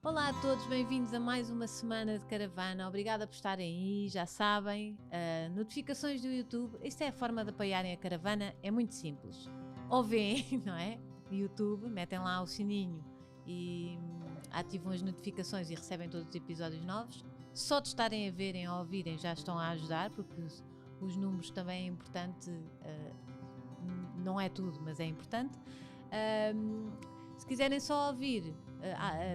Olá a todos, bem-vindos a mais uma semana de caravana. Obrigada por estarem aí, já sabem, notificações do YouTube. Isto é a forma de apoiarem a caravana, é muito simples. Ou veem, não é? YouTube, metem lá o sininho e ativam as notificações e recebem todos os episódios novos. Só de estarem a verem ou a ouvirem já estão a ajudar, porque os números também é importante, não é tudo, mas é importante. Se quiserem só ouvir,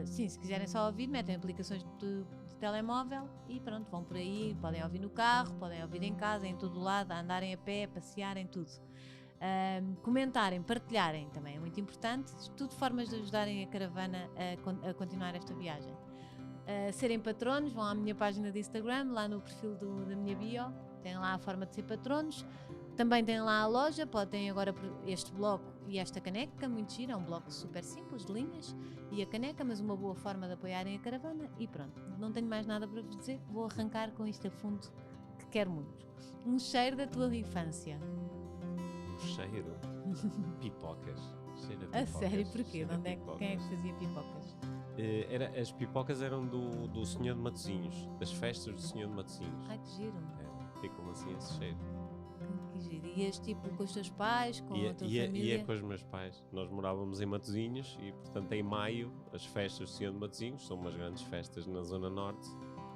se quiserem só ouvir, metem aplicações de telemóvel e pronto, vão por aí, podem ouvir no carro, podem ouvir em casa, em todo lado, andarem a pé, passearem, tudo. Comentarem, partilharem também é muito importante, tudo formas de ajudarem a caravana a continuar esta viagem. Serem patronos, vão à minha página de Instagram, lá no perfil da minha bio, tem lá a forma de ser patronos. Também tem lá a loja, podem agora este bloco e esta caneca, muito gira, é um bloco super simples, de linhas, e a caneca, mas uma boa forma de apoiarem a caravana e pronto, não tenho mais nada para vos dizer, vou arrancar com isto a fundo, que quero muito. Um cheiro da tua infância. Um cheiro? Pipocas. Cheiro a pipocas. A sério, porquê? Cheiro a Quem é que fazia pipocas? As pipocas eram do Senhor de Matosinhos, das festas do Senhor de Matosinhos. Ai, que giro. Ficam assim esse cheiro. Que giro. Ias tipo com os teus pais, com a tua família? Ia com os meus pais. Nós morávamos em Matosinhos e, portanto, em maio, as festas do Senhor de Matosinhos, são umas grandes festas na Zona Norte,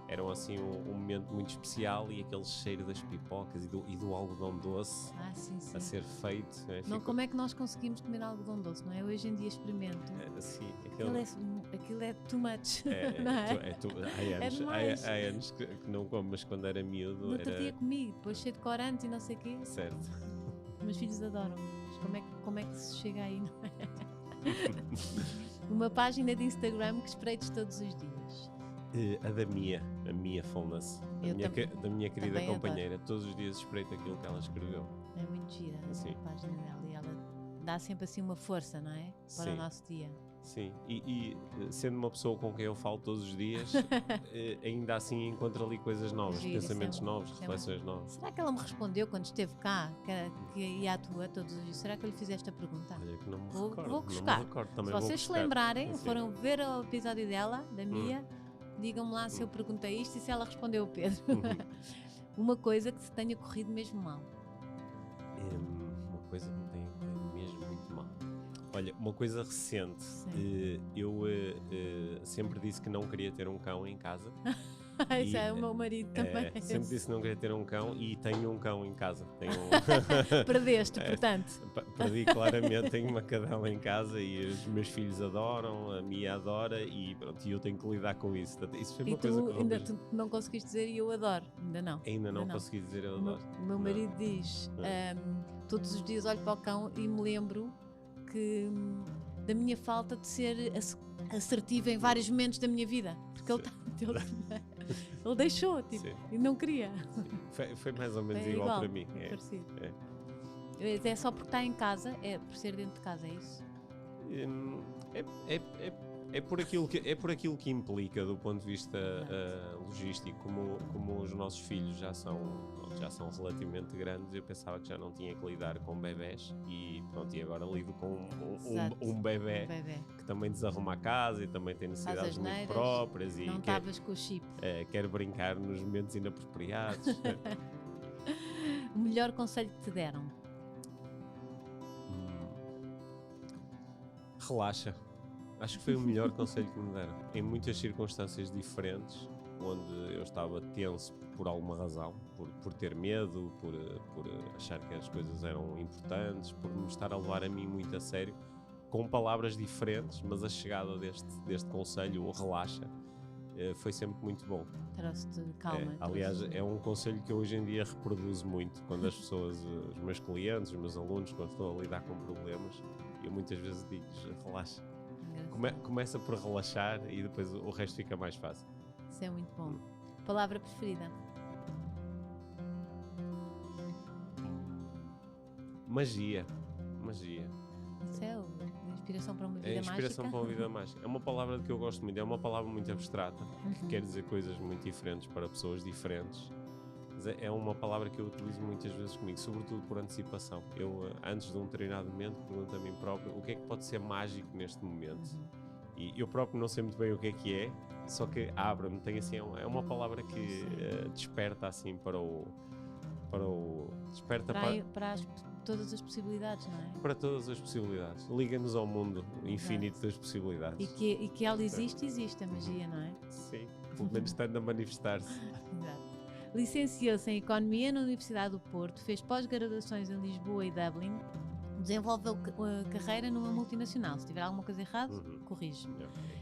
eram assim um momento muito especial e aquele cheiro das pipocas e do algodão doce sim. a ser feito. Não, como é que nós conseguimos comer algodão doce, não é? Hoje em dia experimento. Sim, aquilo é too much, não é? Há anos que não como, mas quando era miúdo... No outro dia comi, depois cheio de corantes e não sei o quê. Certo. Meus filhos adoram, mas como é que se chega aí, não é? Uma página de Instagram que espreites todos os dias. A Mia Fullness, da minha querida companheira, adoro. Todos os dias espreito aquilo que ela escreveu. É muito gira a página dela e ela dá sempre assim uma força, não é? Para o nosso dia. Sim, e sendo uma pessoa com quem eu falo todos os dias, ainda assim encontro ali coisas novas, pensamentos novos, reflexões novas. Será que ela me respondeu quando esteve cá, que ia à tua todos os dias? Será que eu lhe fiz esta pergunta? Olha que não me recordo. Vou buscar. Se vocês se lembrarem, foram ver o episódio dela, da Mia, digam-me lá se eu perguntei isto e se ela respondeu o Pedro. Uma coisa que se tenha corrido mesmo mal. Uma coisa que me tenha corrido mesmo muito mal. Olha, uma coisa recente, eu sempre disse que não queria ter um cão em casa. Isso é o meu marido também. Sempre disse que não queria ter um cão e tenho um cão em casa. Perdeste, portanto. Perdi claramente, tenho uma cadela em casa e os meus filhos adoram, a Mia adora e pronto, eu tenho que lidar com isso. Isso foi uma coisa que ainda tu não conseguiste dizer e eu adoro, ainda não. Ainda não consegui dizer eu adoro. O meu marido diz, todos os dias olho para o cão e me lembro que da minha falta de ser assertiva em vários momentos da minha vida, porque ele deixou e não queria. Foi mais ou menos igual para mim. Parecido. É só porque está em casa, é por ser dentro de casa, é isso? É por aquilo que implica do ponto de vista logístico, como os nossos filhos já são relativamente grandes, eu pensava que já não tinha que lidar com bebés e pronto, e agora lido com um bebé que também desarruma a casa e também tem necessidades muito próprias e não estavas com o chip. Quer brincar nos momentos inapropriados. O melhor conselho que te deram? Relaxa. Acho que foi o melhor conselho que me deram. Em muitas circunstâncias diferentes, onde eu estava tenso por alguma razão, por ter medo, por achar que as coisas eram importantes, por me estar a levar a mim muito a sério, com palavras diferentes, mas a chegada deste conselho, o relaxa, foi sempre muito bom. Trouxe-te calma. Aliás, é um conselho que eu hoje em dia reproduzo muito quando as pessoas, os meus clientes, os meus alunos, quando estou a lidar com problemas, eu muitas vezes digo-lhes, relaxa. Começa por relaxar e depois o resto fica mais fácil. Isso é muito bom. Palavra preferida? Magia. Isso é inspiração para uma vida mágica? Inspiração para uma vida mágica. É uma palavra que eu gosto muito. É uma palavra muito abstrata, que quer dizer coisas muito diferentes para pessoas diferentes. Mas é uma palavra que eu utilizo muitas vezes comigo, sobretudo por antecipação. Eu, antes de um determinado momento, pergunto a mim próprio o que é que pode ser mágico neste momento. E eu próprio não sei muito bem o que é, só que abre-me, tem assim, é uma palavra que desperta assim desperta todas as possibilidades, não é? para todas as possibilidades. Liga-nos ao mundo infinito das possibilidades. E que ela existe a magia, não é? Sim, pelo menos estando a manifestar-se. Exato. Licenciou-se em Economia na Universidade do Porto, fez pós-graduações em Lisboa e Dublin, desenvolveu carreira numa multinacional. Se tiver alguma coisa errada, corrige.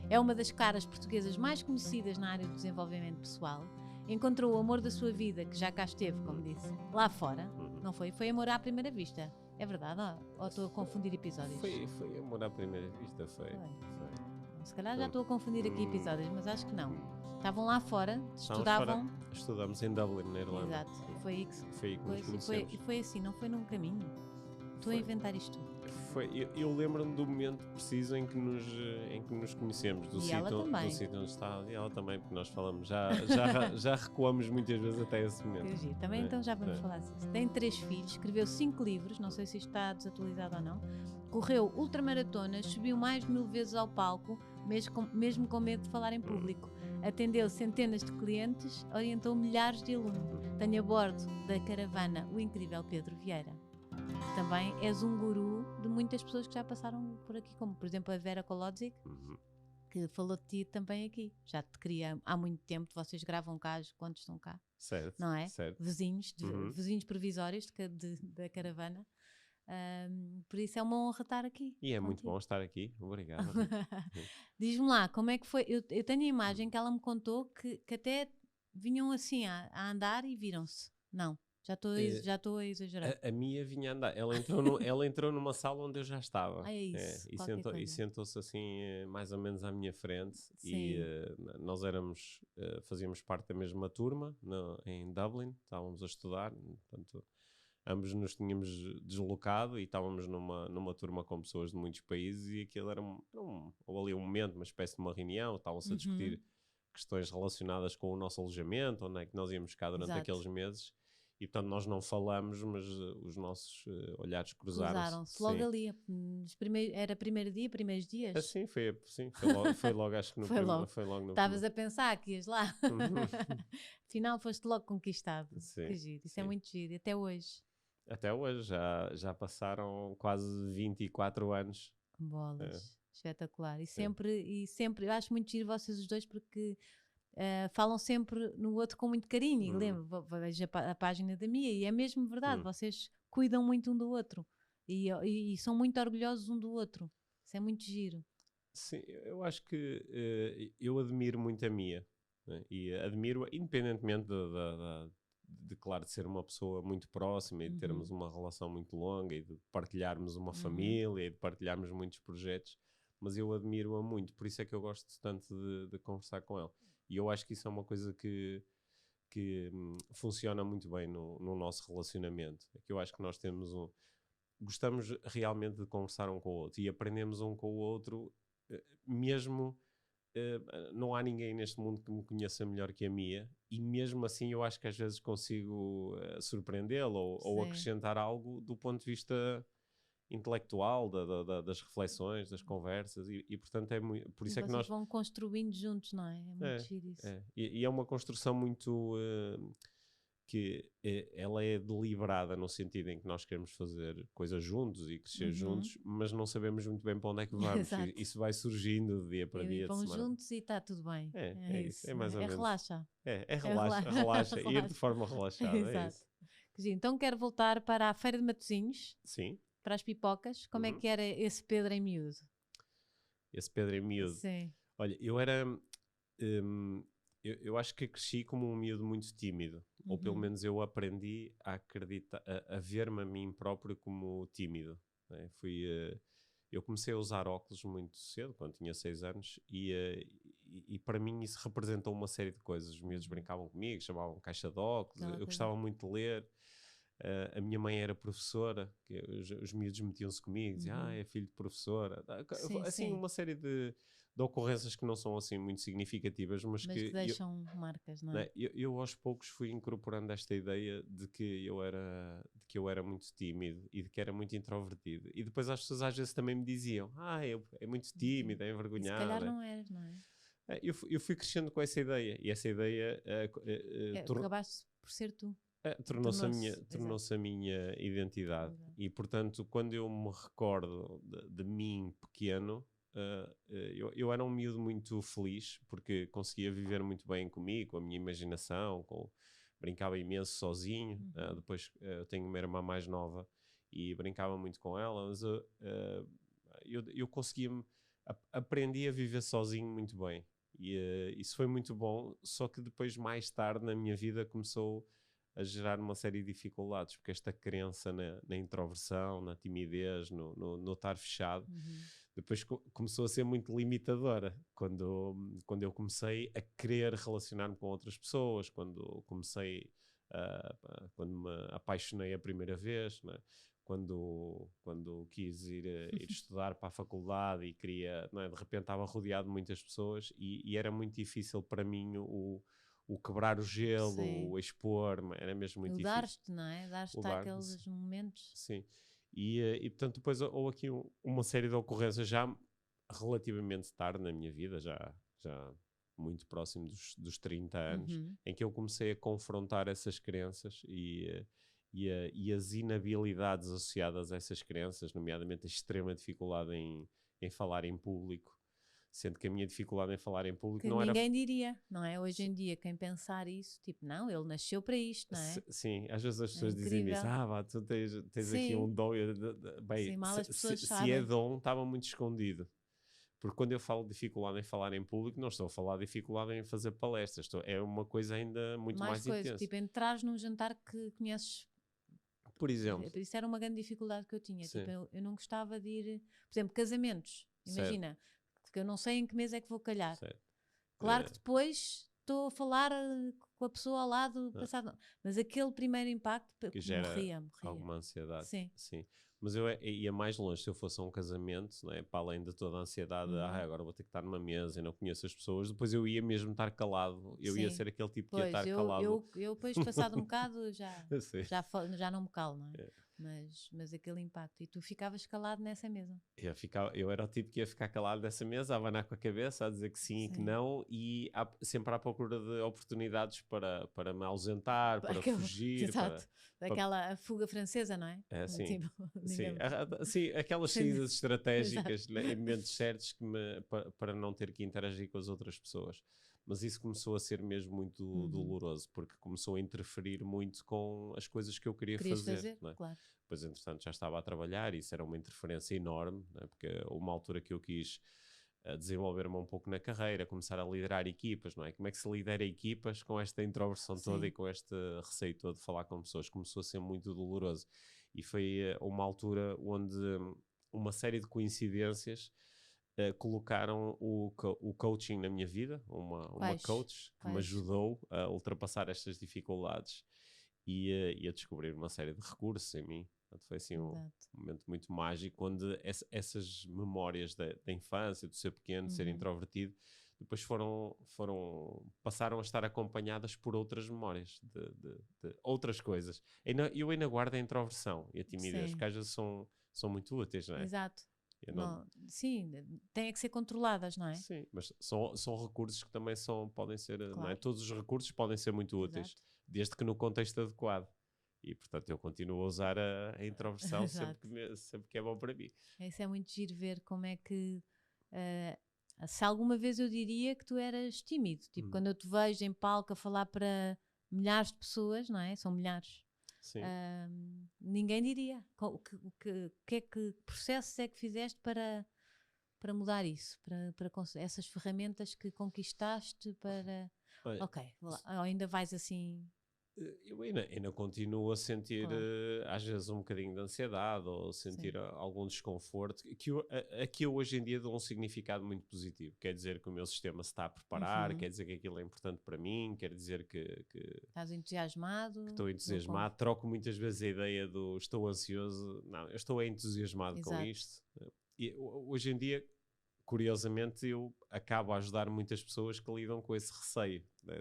É uma das caras portuguesas mais conhecidas na área do desenvolvimento pessoal. Encontrou o amor da sua vida, que já cá esteve, como disse, lá fora. Não foi? Foi amor à primeira vista. É verdade? Ou estou a confundir episódios? Foi amor à primeira vista, foi. Se calhar já estou a confundir aqui episódios, mas acho que não. Estavam lá fora, estudavam. Estudamos em Dublin, na Irlanda. Exato. E foi aí que nos conhecemos. E foi assim, não foi num caminho. Estou a inventar isto. Eu lembro-me do momento preciso em que nos conhecemos, do sítio onde está, e ela também, porque nós falamos, já recuamos muitas vezes até esse momento. Também então já vamos falar disso. Tem 3 filhos, escreveu 5 livros, não sei se isto está desatualizado ou não, correu ultramaratonas, subiu mais de 1000 vezes ao palco, mesmo com medo de falar em público. Atendeu centenas de clientes, orientou milhares de alunos. Tem a bordo da caravana o incrível Pedro Vieira. Também és um guru de muitas pessoas que já passaram por aqui, como por exemplo a Vera Kolodzik, que falou de ti também aqui. Já te queria há muito tempo, vocês gravam cá quando estão cá. Certo. Não é? Certo. Vizinhos provisórios da caravana. Por isso é uma honra estar aqui. E é muito bom estar aqui. Obrigado. Diz-me lá, como é que foi? Eu tenho a imagem que ela me contou que até vinham assim a andar e viram-se. Não. Já estou a exagerar. A Mia vinha andar. Ela entrou numa sala onde eu já estava. É isso. E sentou-se assim, mais ou menos à minha frente. Sim. E nós fazíamos parte da mesma turma em Dublin. Estávamos a estudar. Portanto, ambos nos tínhamos deslocado e estávamos numa turma com pessoas de muitos países. E aquilo houve ali um momento, uma espécie de uma reunião. Estavam-se a discutir questões relacionadas com o nosso alojamento, onde é que nós íamos ficar durante aqueles meses. E portanto nós não falamos, mas os nossos olhares cruzaram-se logo ali. Era primeiros dias? Sim, foi logo, acho que no primeiro. Estavas a pensar que ias lá. Afinal foste logo conquistado. Sim, que giro. Isso é muito giro. Até hoje. Até hoje, já passaram quase 24 anos. Bolas. Espetacular. E sempre, eu acho muito giro vocês os dois porque... falam sempre no outro com muito carinho. E lembro, vejo a página da Mia e é mesmo verdade, vocês cuidam muito um do outro e são muito orgulhosos um do outro. Isso é muito giro. Sim, eu acho que eu admiro muito a Mia, né? E admiro independentemente claro, de ser uma pessoa muito próxima e de termos uma relação muito longa e de partilharmos uma família e de partilharmos muitos projetos, mas eu admiro-a muito, por isso é que eu gosto tanto de conversar com ela. E eu acho que isso é uma coisa que funciona muito bem no nosso relacionamento. É que eu acho que nós gostamos realmente de conversar um com o outro e aprendemos um com o outro, mesmo não há ninguém neste mundo que me conheça melhor que a Mia, e mesmo assim eu acho que às vezes consigo surpreendê-la ou acrescentar algo do ponto de vista intelectual, das reflexões, das conversas, e portanto é muito, por isso é que nós vão construindo juntos, não é? É muito giro isso. E é uma construção muito que ela é deliberada no sentido em que nós queremos fazer coisas juntos e crescer juntos, mas não sabemos muito bem para onde é que vamos. Isso vai surgindo de dia para dia. Vamos juntos e está tudo bem. É isso. É mais ou menos. Relaxa. Relaxa. Ir de forma relaxada. Exato. Então quero voltar para a Feira de Matosinhos. Sim. Para as pipocas. Como é que era esse Pedro em miúdo? Esse Pedro em miúdo? Sim. Olha, eu era... eu acho que cresci como um miúdo muito tímido. Ou pelo menos eu aprendi a acreditar, a ver-me a mim próprio como tímido. Né? Eu comecei a usar óculos muito cedo, quando tinha 6 anos, e para mim isso representou uma série de coisas. Os miúdos brincavam comigo, chamavam caixa de óculos, eu gostava muito de ler. A minha mãe era professora, os miúdos metiam-se comigo, diziam, é filho de professora. Uma série de de ocorrências que não são assim muito significativas, mas Mas que que deixam marcas, não é? eu aos poucos fui incorporando esta ideia de que eu era muito tímido e de que era muito introvertido. E depois as pessoas às vezes também me diziam, é muito tímido, é E se calhar envergonhado. não eras, não é? Eu fui crescendo com essa ideia e essa ideia Acabaste por ser tu. tornou-se Exato. a minha identidade. Exato. E portanto, quando eu me recordo de mim pequeno, eu era um miúdo muito feliz porque conseguia viver muito bem comigo, com a minha imaginação, brincava imenso sozinho. Depois eu tenho uma irmã mais nova e brincava muito com ela, mas eu conseguia, aprendi a viver sozinho muito bem. E isso foi muito bom, só que depois, mais tarde na minha vida, começou a gerar uma série de dificuldades, porque esta crença na introversão, na timidez, no estar fechado, depois começou a ser muito limitadora. Quando eu comecei a querer relacionar-me com outras pessoas, quando me apaixonei a primeira vez, né? Quando quis ir estudar para a faculdade e queria, não é? De repente estava rodeado de muitas pessoas e era muito difícil para mim o quebrar o gelo, Sim. o expor, era mesmo muito O difícil. dar-te, não é? Dar-te O dar, aqueles momentos. sim. E portanto depois houve aqui uma série de ocorrências já relativamente tarde na minha vida, já muito próximo dos 30 anos, em que eu comecei a confrontar essas crenças e as inabilidades associadas a essas crenças, nomeadamente a extrema dificuldade em falar em público, sendo que a minha dificuldade em falar em público Que não era... ninguém diria, não é? Hoje em dia, quem pensar isso, tipo, não, ele nasceu para isto, não é? Sim, às vezes as É pessoas dizem isso, incrível. vá, tu tens aqui um Sim, dom. Bem, sim, mal as pessoas se é sabem. dom, estava muito escondido. Porque quando eu falo de dificuldade em falar em público, não estou a falar de dificuldade em fazer palestras, é uma coisa ainda muito mais Coisa, intensa. tipo, entrares num jantar que conheces. Por exemplo. Isso era uma grande dificuldade que eu tinha. Sim. Tipo, eu não gostava de ir, por exemplo, casamentos. Imagina, que eu não sei em que mês é que vou calhar. Certo. Claro que depois estou a falar com a pessoa ao lado, passado, mas aquele primeiro impacto, que gera morria. alguma ansiedade. Sim. Mas eu ia mais longe. Se eu fosse a um casamento, né, para além de toda a ansiedade, agora vou ter que estar numa mesa e não conheço as pessoas, depois eu ia mesmo estar calado. Eu ia ser aquele tipo que ia estar calado. Eu depois, passado um bocado, já não me calo, não é? É. Mas aquele impacto. E tu ficavas calado nessa mesa. Eu era o tipo que ia ficar calado nessa mesa, a abanar com a cabeça, a dizer que sim e que não, e sempre à procura de oportunidades para me ausentar, para fugir. Exato. Daquela fuga francesa, não é? Sim. Tipo, Sim, aquelas saídas estratégicas em momentos certos para não ter que interagir com as outras pessoas. Mas isso começou a ser mesmo muito doloroso, porque começou a interferir muito com as coisas que eu queria fazer. Não é? Claro. Depois, entretanto, já estava a trabalhar e isso era uma interferência enorme, não é? Porque uma altura que eu quis desenvolver-me um pouco na carreira, começar a liderar equipas, não é? Como é que se lidera equipas com esta introversão toda e com este receio todo de falar com pessoas? Começou a ser muito doloroso. E foi uma altura onde uma série de coincidências colocaram o coaching na minha vida, uma coach que me ajudou a ultrapassar estas dificuldades e a descobrir uma série de recursos em mim. Portanto, foi assim um momento muito mágico, onde essas memórias da infância, de ser pequeno, de ser introvertido, depois passaram a estar acompanhadas por outras memórias, de outras coisas. Eu ainda guardo a introversão e a timidez, porque às vezes são muito úteis, não é? Exato. Sim, têm que ser controladas, não é? Sim, mas são recursos que também podem ser, não é? Todos os recursos podem ser muito úteis, desde que no contexto adequado. E, portanto, eu continuo a usar a introversão sempre que é bom para mim. Isso é muito giro ver como é que... se alguma vez eu diria que tu eras tímido. Tipo, quando eu te vejo em palco a falar para milhares de pessoas, não é? São milhares. Sim. Ninguém diria. Que processos é que fizeste para mudar isso? Para essas ferramentas que conquistaste para... Olha, ok, ainda vais assim... Eu ainda continuo a sentir, às vezes, um bocadinho de ansiedade ou sentir algum desconforto, que eu hoje em dia dou um significado muito positivo. Quer dizer que o meu sistema se está a preparar, quer dizer que aquilo é importante para mim, quer dizer que estás entusiasmado. Que estou entusiasmado. Troco muitas vezes a ideia do estou ansioso. Não, eu estou entusiasmado com isto. E hoje em dia curiosamente eu acabo a ajudar muitas pessoas que lidam com esse receio, né,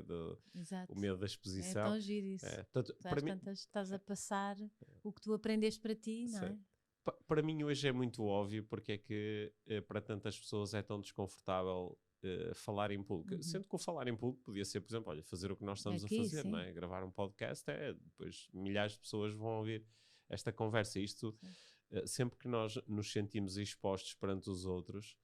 Exato. o medo da É exposição. tão giro isso. Portanto, Tu às tantas estás a passar o que tu aprendeste para ti, não é? para mim hoje é muito óbvio porque é que para tantas pessoas é tão desconfortável falar em público. Sendo que o falar em público podia ser, por exemplo, olha, fazer o que nós estamos Aqui, a fazer, sim. não é? Gravar um podcast, depois milhares de pessoas vão ouvir esta conversa. Isto, sempre que nós nos sentimos expostos perante os outros,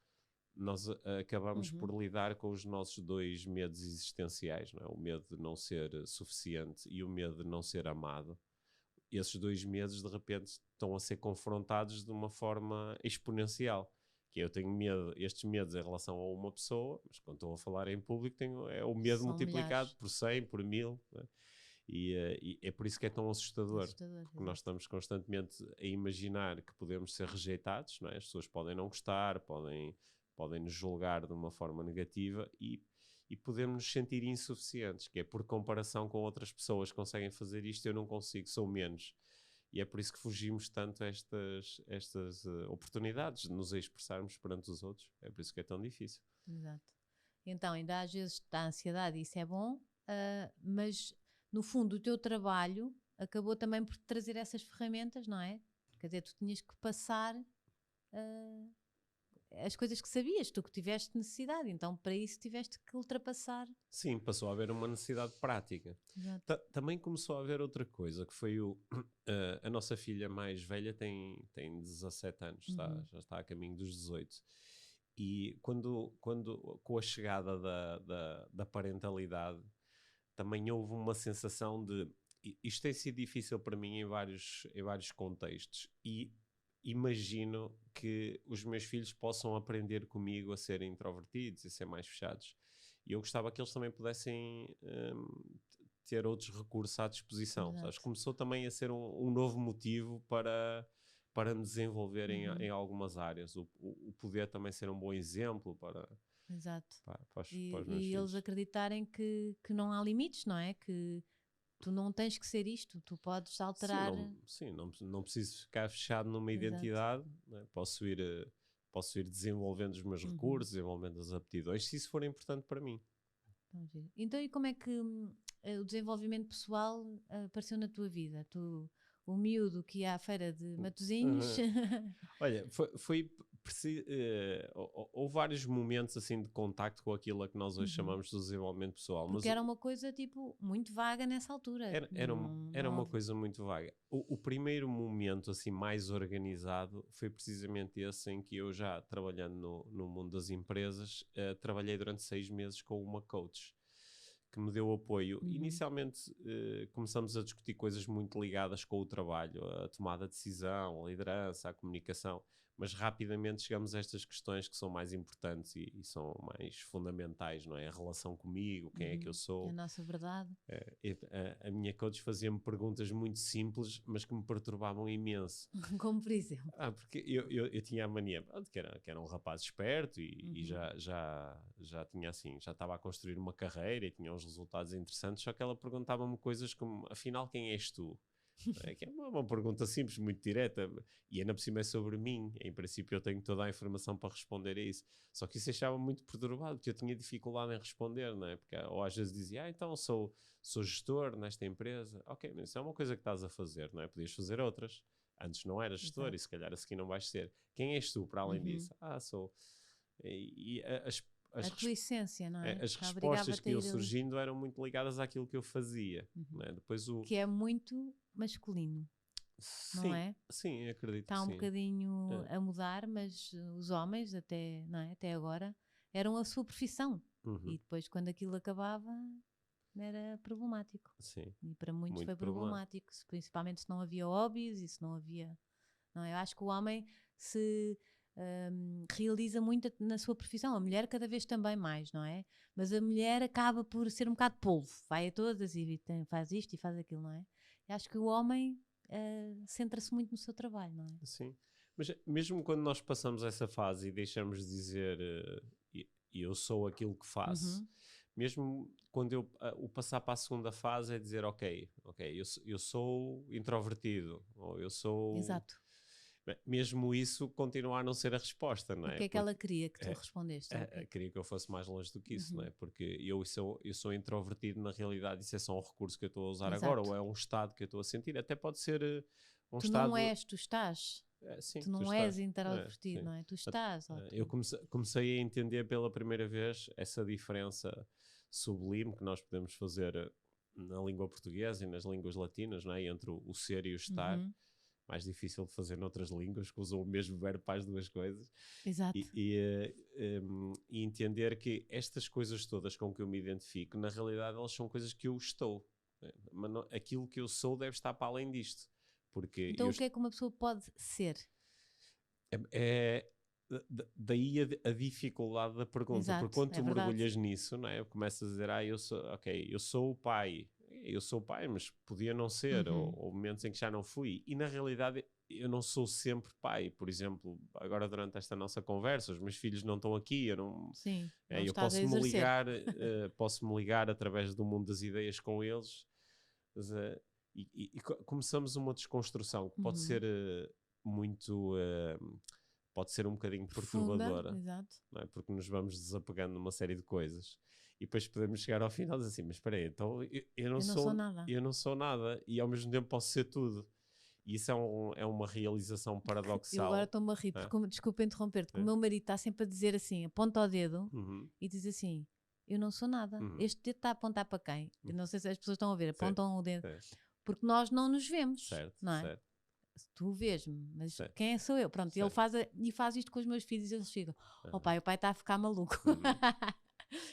nós acabamos por lidar com os nossos dois medos existenciais, não é? O medo de não ser suficiente e o medo de não ser amado. Esses dois medos de repente estão a ser confrontados de uma forma exponencial. Que eu tenho medo, estes medos em relação a uma pessoa, mas quando estou a falar em público é o medo São multiplicado milhares. por 100, por 1000, né? E é por isso que é tão assustador, porque nós estamos constantemente a imaginar que podemos ser rejeitados, não é? As pessoas podem não gostar, podem nos julgar de uma forma negativa e podemos nos sentir insuficientes, que é por comparação com outras pessoas que conseguem fazer isto, eu não consigo, sou menos. E é por isso que fugimos tanto a estas oportunidades de nos expressarmos perante os outros. É por isso que é tão difícil. Exato. Então, ainda às vezes dá ansiedade, isso é bom, mas no fundo o teu trabalho acabou também por te trazer essas ferramentas, não é? Quer dizer, tu tinhas que passar as coisas que sabias, tu que tiveste necessidade, então para isso tiveste que ultrapassar. Sim, passou a haver uma necessidade prática. Também começou a haver outra coisa, que foi a nossa filha mais velha tem 17 anos, já está a caminho dos 18. E quando com a chegada da parentalidade, também houve uma sensação de... Isto tem sido difícil para mim em vários contextos. E imagino que os meus filhos possam aprender comigo a serem introvertidos e ser mais fechados. E eu gostava que eles também pudessem ter outros recursos à disposição. Sabes? Começou também a ser um novo motivo para me desenvolver em algumas áreas. O poder também ser um bom exemplo para... Exato. para os e meus filhos. Eles acreditarem que não há limites, não é? Que tu não tens que ser isto, tu podes alterar. Sim, não preciso ficar fechado numa identidade, né? Posso ir desenvolvendo os meus recursos, desenvolvendo as aptidões, se isso for importante para mim. Então, e como é que o desenvolvimento pessoal apareceu na tua vida? Tu, o miúdo que ia à feira de Matosinhos... Olha, houve vários momentos assim de contacto com aquilo a que nós hoje chamamos de desenvolvimento pessoal. Porque era uma coisa tipo muito vaga nessa altura. Era uma coisa muito vaga. O primeiro momento assim mais organizado foi precisamente esse em que eu, já trabalhando no mundo das empresas, trabalhei durante 6 meses com uma coach que me deu apoio. Inicialmente começamos a discutir coisas muito ligadas com o trabalho, a tomada de decisão, a liderança, a comunicação, mas rapidamente chegamos a estas questões que são mais importantes e são mais fundamentais, não é? A relação comigo, quem é que eu sou. A nossa verdade. A minha coach fazia-me perguntas muito simples, mas que me perturbavam imenso. Como por exemplo? Porque eu tinha a mania, que era um rapaz esperto e já tinha assim, já estava a construir uma carreira e tinha uns resultados interessantes, só que ela perguntava-me coisas como, afinal, quem és tu? Que é uma pergunta simples, muito direta, e ainda por cima é sobre mim. Em princípio eu tenho toda a informação para responder a isso, só que isso deixava-me muito perturbado, porque eu tinha dificuldade em responder, não é? Porque, ou às vezes dizia, então sou gestor nesta empresa. Ok, mas isso é uma coisa que estás a fazer, não é? Podias fazer outras. Antes não eras gestor. Exato. E se calhar a seguir não vais ser. Quem és tu para além disso? Sou... A tua essência, não é? As respostas que iam surgindo eram muito ligadas àquilo que eu fazia. Não é? Depois que é muito masculino, não é? Sim, acredito que sim. Está um bocadinho a mudar, mas os homens, não é? Até agora, eram a sua profissão. E depois, quando aquilo acabava, era problemático. Sim. E para muitos foi problemático, principalmente se não havia hobbies e se não havia... Não é? Eu acho que o homem se... realiza muito na sua profissão, a mulher cada vez também mais, não é? Mas a mulher acaba por ser um bocado polvo, vai a todas e faz isto e faz aquilo, não é? Eu acho que o homem centra-se muito no seu trabalho, não é? Sim, mas mesmo quando nós passamos essa fase e deixamos de dizer eu sou aquilo que faço, mesmo quando o passar para a segunda fase é dizer ok, eu sou introvertido, ou eu sou... Exato. Mesmo isso continua a não ser a resposta, não é? O que é que ela queria que tu respondeste? Queria que eu fosse mais longe do que isso, Uhum. não é? Porque eu sou introvertido, na realidade isso é só um recurso que eu estou a usar Exato. agora, ou é um estado que eu estou a sentir, até pode ser um Tu estado... não és, tu estás. Sim, Tu não tu és estás. introvertido, Sim. não é? Tu estás. Eu comecei a entender pela primeira vez essa diferença sublime que nós podemos fazer na língua portuguesa e nas línguas latinas, não é? Entre o ser e o estar. Uhum. Mais difícil de fazer noutras línguas que usam o mesmo verbo para as duas coisas. Exato. E entender que estas coisas todas com que eu me identifico, na realidade elas são coisas que eu estou. Mas aquilo que eu sou deve estar para além disto. Porque então o que é que uma pessoa pode ser? Daí a dificuldade da pergunta. Exato, porque quando tu verdade. mergulhas nisso, não é? Começas a dizer, eu sou o pai. Eu sou pai, mas podia não ser, ou momentos em que já não fui. E na realidade eu não sou sempre pai. Por exemplo, agora durante esta nossa conversa, os meus filhos não estão aqui, eu não... Sim, não eu estás a posso-me exercer. ligar, posso-me ligar através do mundo das ideias com eles. Mas, e começamos uma desconstrução que pode ser muito... pode ser um bocadinho perturbadora, Exato. não é? Porque nos vamos desapegando de uma série de coisas. E depois podemos chegar ao final e dizer assim, mas espera aí, então eu não sou nada. Eu não sou nada e ao mesmo tempo posso ser tudo. E isso é uma realização paradoxal. Eu agora estou-me a rir, porque, desculpa interromper-te, porque o meu marido está sempre a dizer assim, aponta o dedo e diz assim, eu não sou nada. Este dedo está a apontar para quem? Eu não sei se as pessoas estão a ver, apontam o dedo. Porque nós não nos vemos, não é? Certo. Tu vês-me, mas quem sou eu? Pronto, ele faz isto com os meus filhos e eles ficam, o pai está a ficar maluco.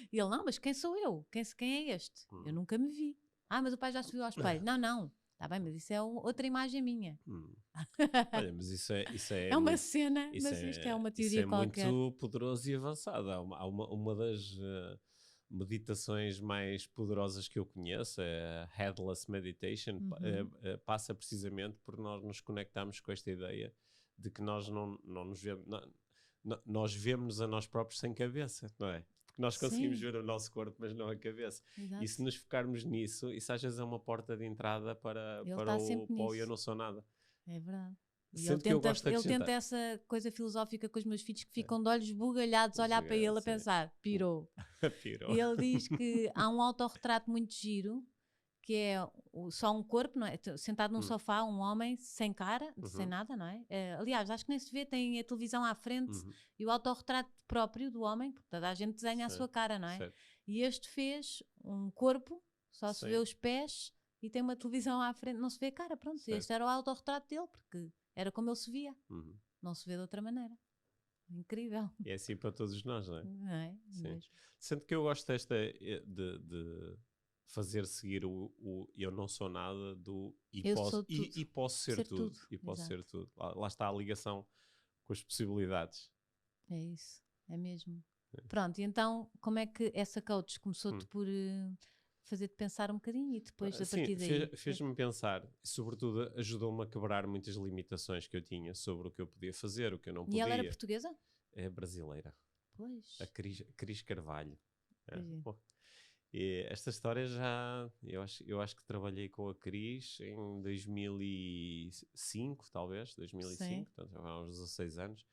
E ele, não, mas quem sou eu? Quem é este? Eu nunca me vi. Mas o pai já subiu ao espelho. Não, está bem, mas isso é outra imagem minha. Olha, mas isso é é uma cena, mas isto é uma teoria qualquer. Isso é muito poderoso e avançado. Há uma das meditações mais poderosas que eu conheço, é a Headless Meditation, passa precisamente por nós nos conectarmos com esta ideia de que nós não nos vemos, nós vemos a nós próprios sem cabeça, não é? Porque nós conseguimos ver o nosso corpo, mas não a cabeça. Exato. E se nos focarmos nisso, isso às vezes é uma porta de entrada para o eu não sou nada. É verdade. E ele tenta essa coisa filosófica com os meus filhos que ficam de olhos bugalhados a olhar para ele a pensar, pirou. E ele diz que há um autorretrato muito giro, que é só um corpo, não é? Sentado num sofá, um homem sem cara, sem nada, não é? Aliás, acho que nem se vê, tem a televisão à frente e o autorretrato próprio do homem, porque toda a gente desenha a sua cara, não é? Certo. E este fez um corpo, só se vê os pés e tem uma televisão à frente, não se vê a cara, pronto. Certo. Este era o autorretrato dele, porque era como ele se via, não se vê de outra maneira. Incrível. E é assim para todos nós, não é? Não é? Sim. Sendo que eu gosto desta de fazer seguir o eu não sou nada do e posso ser tudo. E posso ser tudo. Lá está a ligação com as possibilidades. É isso, é mesmo. Pronto, e então como é que essa coach começou-te por fazer-te pensar um bocadinho e depois a partir daí? Fez-me pensar, sobretudo ajudou-me a quebrar muitas limitações que eu tinha sobre o que eu podia fazer, o que eu não podia. E ela era portuguesa? É brasileira. Pois. A Cris Carvalho. E esta história eu acho que trabalhei com a Cris em 2005, talvez, 2005, Sim. Portanto, há uns 16 anos.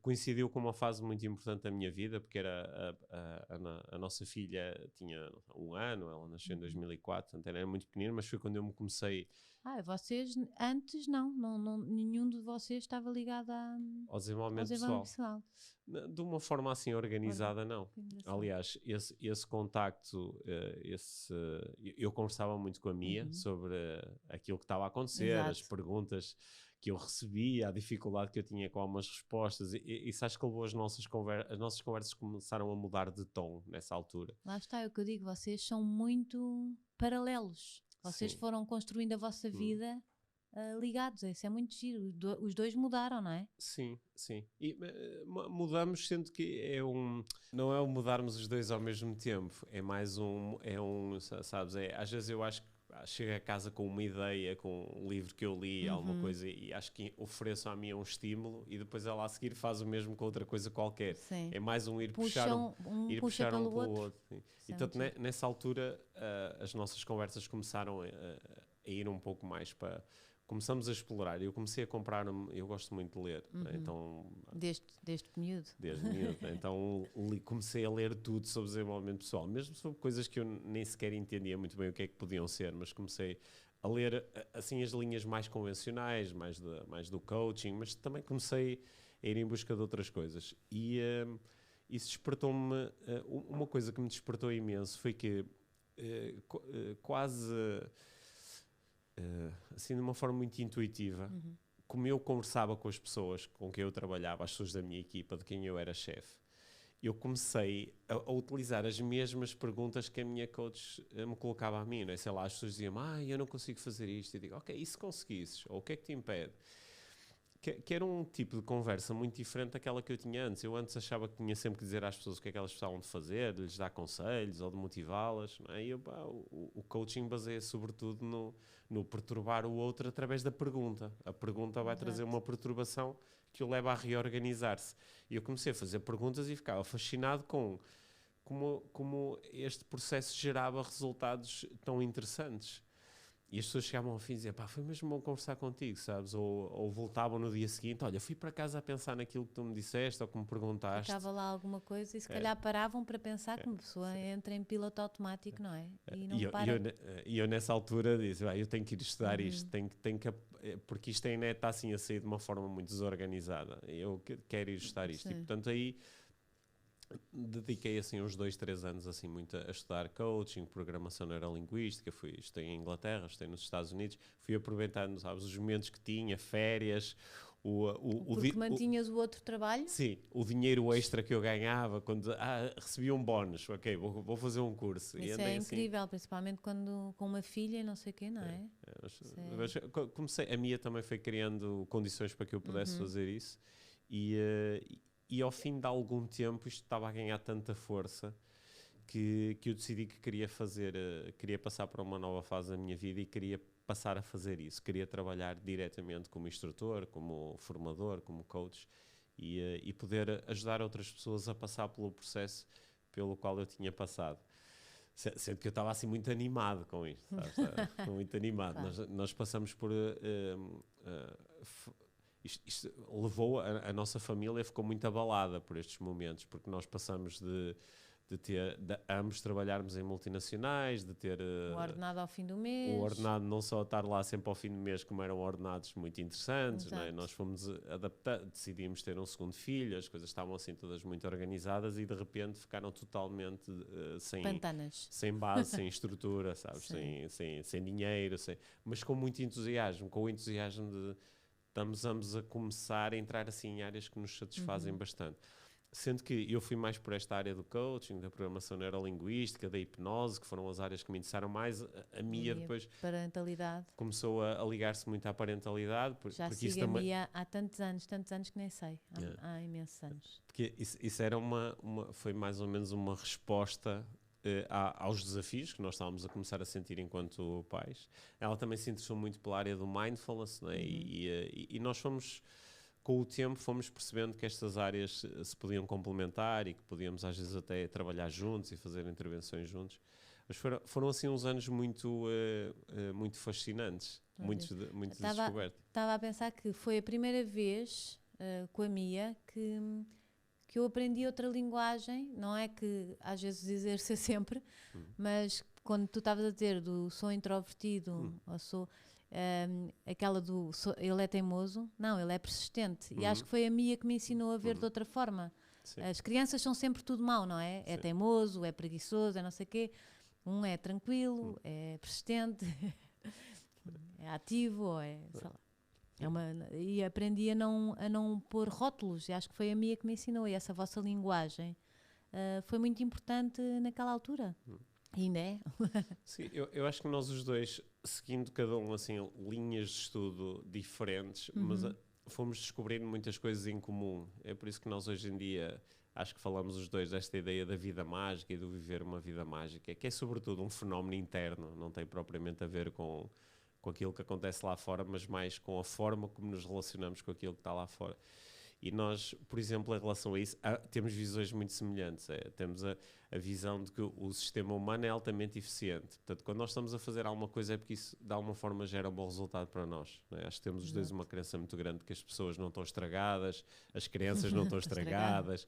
Coincidiu com uma fase muito importante da minha vida, porque era a nossa filha tinha 1 ano, ela nasceu em 2004, portanto era muito pequenina, mas foi quando eu me comecei... vocês antes não nenhum de vocês estava ligado ao desenvolvimento pessoal. De uma forma assim organizada, não. Aliás, esse contacto, eu conversava muito com a Mia sobre aquilo que estava a acontecer, as perguntas que eu recebia, a dificuldade que eu tinha com algumas respostas, e isso acho que levou as nossas conversas começaram a mudar de tom nessa altura. Lá está, é o que eu digo, vocês são muito paralelos. Vocês foram construindo a vossa vida ligados, isso é muito giro. Os dois mudaram, não é? Sim. E mudamos, sendo que não é o mudarmos os dois ao mesmo tempo, é mais sabes, às vezes eu acho que chego a casa com uma ideia, com um livro que eu li, alguma coisa, e acho que ofereço à minha um estímulo e depois ela a seguir faz o mesmo com outra coisa qualquer. Sim. É mais ir puxar um pelo outro. Então, nessa altura, as nossas conversas começaram a ir um pouco mais para começamos a explorar. Eu comecei a comprar, eu gosto muito de ler, né? Então... Desde miúdo. Desde miúdo. Então comecei a ler tudo sobre desenvolvimento pessoal, mesmo sobre coisas que eu nem sequer entendia muito bem o que é que podiam ser, mas comecei a ler assim as linhas mais convencionais, mais do coaching, mas também comecei a ir em busca de outras coisas. E isso despertou-me, uma coisa que me despertou imenso foi que quase assim de uma forma muito intuitiva, como eu conversava com as pessoas com quem eu trabalhava, as pessoas da minha equipa, de quem eu era chefe, eu comecei a utilizar as mesmas perguntas que a minha coach me colocava a mim, não é? Sei lá, as pessoas diziam-me, eu não consigo fazer isto, e eu digo, ok, e se conseguisses? Ou o que é que te impede? Que era um tipo de conversa muito diferente daquela que eu tinha antes. Eu antes achava que tinha sempre que dizer às pessoas o que é que elas precisavam de fazer, de lhes dar conselhos ou de motivá-las, não é? E o coaching baseia sobretudo no perturbar o outro através da pergunta. A pergunta vai trazer uma perturbação que o leva a reorganizar-se. E eu comecei a fazer perguntas e ficava fascinado com como este processo gerava resultados tão interessantes. E as pessoas chegavam ao fim e diziam, foi mesmo bom conversar contigo, sabes? Ou voltavam no dia seguinte, olha, fui para casa a pensar naquilo que tu me disseste ou que me perguntaste. Ficava lá alguma coisa e se calhar paravam para pensar que uma pessoa entra em piloto automático, não é? E não para. E eu nessa altura disse, eu tenho que ir estudar isto, porque isto ainda está assim a sair de uma forma muito desorganizada. Eu quero ir estudar isto. E portanto aí dediquei assim uns 2-3 anos assim muito a estudar coaching, programação neurolinguística, estudei em Inglaterra, estudei nos Estados Unidos, fui aproveitando, sabes, os momentos que tinha, férias, porque mantinhas o outro trabalho? Sim, o dinheiro extra que eu ganhava quando recebia um bónus, ok, vou fazer um curso. Isso é incrível, assim, principalmente quando com uma filha e não sei o quê, não é? Mas a Mia também foi criando condições para que eu pudesse fazer isso e ao fim de algum tempo isto estava a ganhar tanta força que eu decidi que queria passar para uma nova fase da minha vida e queria passar a fazer isso. Queria trabalhar diretamente como instrutor, como formador, como coach e poder ajudar outras pessoas a passar pelo processo pelo qual eu tinha passado. Sendo que eu estava assim muito animado com isto, sabes? Muito animado. Claro. Nós passamos por... Isto levou a nossa família, ficou muito abalada por estes momentos, porque nós passamos de ambos trabalharmos em multinacionais, de ter o ordenado ao fim do mês. O ordenado não só estar lá sempre ao fim do mês, como eram ordenados muito interessantes, não é? Nós fomos adaptar, decidimos ter um segundo filho, as coisas estavam assim todas muito organizadas e de repente ficaram totalmente sem base, sem estrutura, sabes? Sem dinheiro, mas com muito entusiasmo, com o entusiasmo de estamos ambos a começar a entrar assim em áreas que nos satisfazem bastante. Sendo que eu fui mais por esta área do coaching, da programação neurolinguística, da hipnose, que foram as áreas que me interessaram mais. A Mia depois parentalidade. Começou a ligar-se muito à parentalidade. Já sigo isso a Mia há tantos anos que nem sei, há imensos anos. Porque isso era foi mais ou menos uma resposta aos desafios que nós estávamos a começar a sentir enquanto pais. Ela também se interessou muito pela área do mindfulness, né? E nós fomos, com o tempo, fomos percebendo que estas áreas se podiam complementar e que podíamos às vezes até trabalhar juntos e fazer intervenções juntos. Mas foram assim uns anos muito fascinantes, muito descobertos. Estava a pensar que foi a primeira vez com a Mia que eu aprendi outra linguagem, não é que às vezes dizer-se sempre, mas quando tu estavas a dizer do sou introvertido, ou sou aquela do ele é teimoso, não, ele é persistente, e acho que foi a Mia que me ensinou a ver de outra forma. Sim. As crianças são sempre tudo mau, não é? É teimoso, é preguiçoso, é não sei o quê, um é tranquilo, é persistente, é ativo, ou é, sei lá. E aprendi a não pôr rótulos, e acho que foi a Mia que me ensinou, e essa vossa linguagem foi muito importante naquela altura. E ainda é. Sim, eu acho que nós os dois, seguindo cada um assim, linhas de estudo diferentes, mas fomos descobrindo muitas coisas em comum. É por isso que nós hoje em dia acho que falamos os dois desta ideia da vida mágica e do viver uma vida mágica, que é sobretudo um fenómeno interno, não tem propriamente a ver com aquilo que acontece lá fora, mas mais com a forma como nos relacionamos com aquilo que está lá fora. E nós, por exemplo, em relação a isso, temos visões muito semelhantes. Temos a visão de que o sistema humano é altamente eficiente. Portanto, quando nós estamos a fazer alguma coisa é porque isso, de alguma forma, gera um bom resultado para nós. Não é? Acho que temos os dois uma crença muito grande que as pessoas não estão estragadas, as crianças não estão estragadas,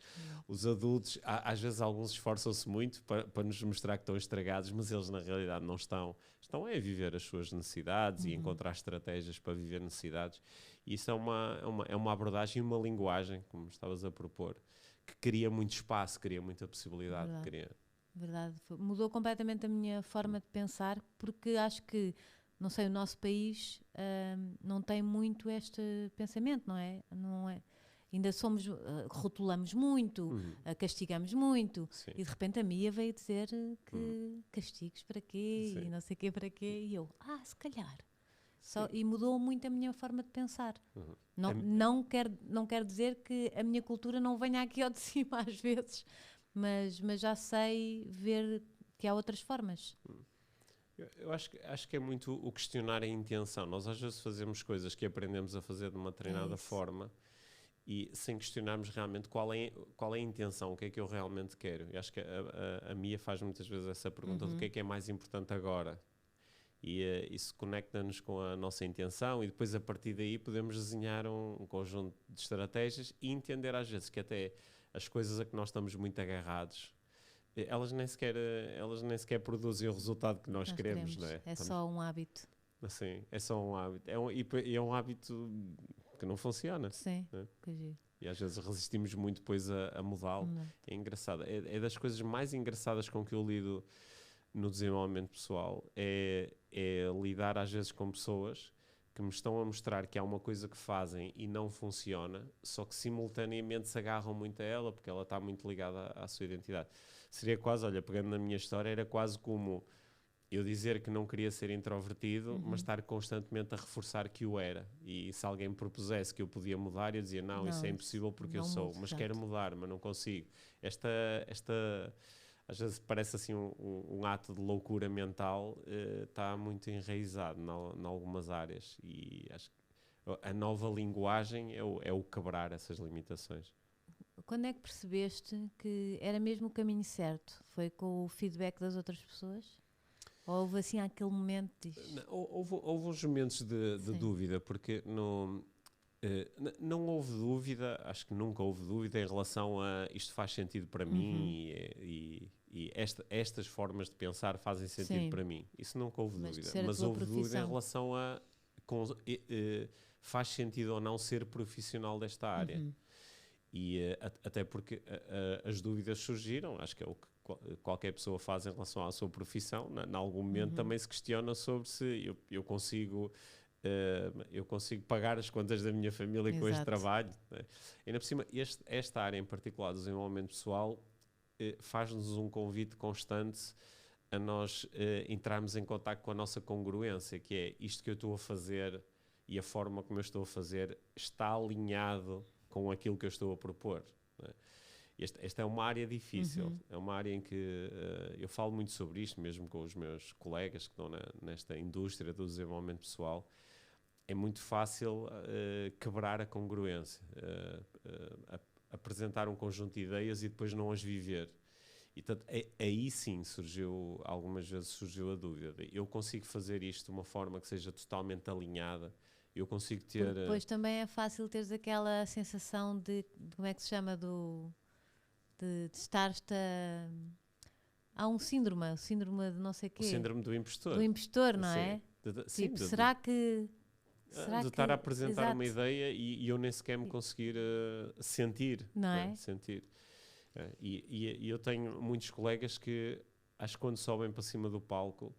os adultos, às vezes alguns esforçam-se muito para nos mostrar que estão estragados, mas eles na realidade não estão. Estão a viver as suas necessidades e encontrar estratégias para viver necessidades. E isso é uma abordagem e uma linguagem, como estavas a propor, que cria muito espaço, cria muita possibilidade. Verdade. Mudou completamente a minha forma de pensar, porque acho que, não sei, o nosso país não tem muito este pensamento, não é? Não é? Ainda somos, rotulamos muito, castigamos muito, Sim. e de repente a Mia veio dizer que castigos para quê, Sim. e não sei quê para quê, e eu, se calhar. E mudou muito a minha forma de pensar. Não quer dizer que a minha cultura não venha aqui ao de cima às vezes, mas já sei ver que há outras formas. Eu acho que é muito o questionar a intenção. Nós às vezes fazemos coisas que aprendemos a fazer de uma treinada forma e sem questionarmos realmente qual é a intenção, o que é que eu realmente quero. Eu acho que a Mia faz muitas vezes essa pergunta do que é mais importante agora. E isso conecta-nos com a nossa intenção e depois a partir daí podemos desenhar um conjunto de estratégias e entender às vezes que até as coisas a que nós estamos muito agarrados, elas nem sequer produzem o resultado que nós queremos, não é? Só um hábito. Assim, é só um hábito. É um hábito que não funciona. Sim, né? que giro. E às vezes resistimos muito depois a mudá-lo. É engraçado. É das coisas mais engraçadas com que eu lido no desenvolvimento pessoal. É lidar às vezes com pessoas que me estão a mostrar que há uma coisa que fazem e não funciona, só que simultaneamente se agarram muito a ela, porque ela está muito ligada à sua identidade. Seria quase, olha, pegando na minha história, era quase como eu dizer que não queria ser introvertido, mas estar constantemente a reforçar que o era. E se alguém me propusesse que eu podia mudar, eu dizia, não, isso é impossível porque eu sou, mas quero mudar, mas não consigo. Esta às vezes parece assim um ato de loucura mental, está muito enraizado em algumas áreas. E acho que a nova linguagem é o quebrar essas limitações. Quando é que percebeste que era mesmo o caminho certo? Foi com o feedback das outras pessoas? Ou houve assim aquele momento de... Houve uns momentos de dúvida, porque não houve dúvida, acho que nunca houve dúvida em relação a isto faz sentido para mim e estas formas de pensar fazem sentido para mim. Isso nunca houve dúvida. Mas houve dúvida em relação a faz sentido ou não ser profissional desta área. E até porque as dúvidas surgiram, acho que é o que qualquer pessoa faz em relação à sua profissão. Em algum momento também se questiona sobre se eu consigo pagar as contas da minha família com este trabalho. Né? E ainda por cima, esta área em particular do desenvolvimento pessoal faz-nos um convite constante a nós entrarmos em contato com a nossa congruência, que é isto que eu estou a fazer e a forma como eu estou a fazer está alinhado com aquilo que eu estou a propor. Né? Esta é uma área difícil, é uma área em que eu falo muito sobre isto, mesmo com os meus colegas que estão nesta indústria do desenvolvimento pessoal. É muito fácil quebrar a congruência, apresentar um conjunto de ideias e depois não as viver. E portanto, aí sim algumas vezes surgiu a dúvida. Eu consigo fazer isto de uma forma que seja totalmente alinhada? Eu consigo ter... Depois também é fácil teres aquela sensação de como é que se chama, de estar-te há um síndrome de não sei o quê. O síndrome do impostor. Do impostor, não é? Sim, será que... de estar a apresentar uma ideia e eu nem sequer me conseguir sentir. Não é? Sentir. E eu tenho muitos colegas que, acho que quando sobem para cima do palco,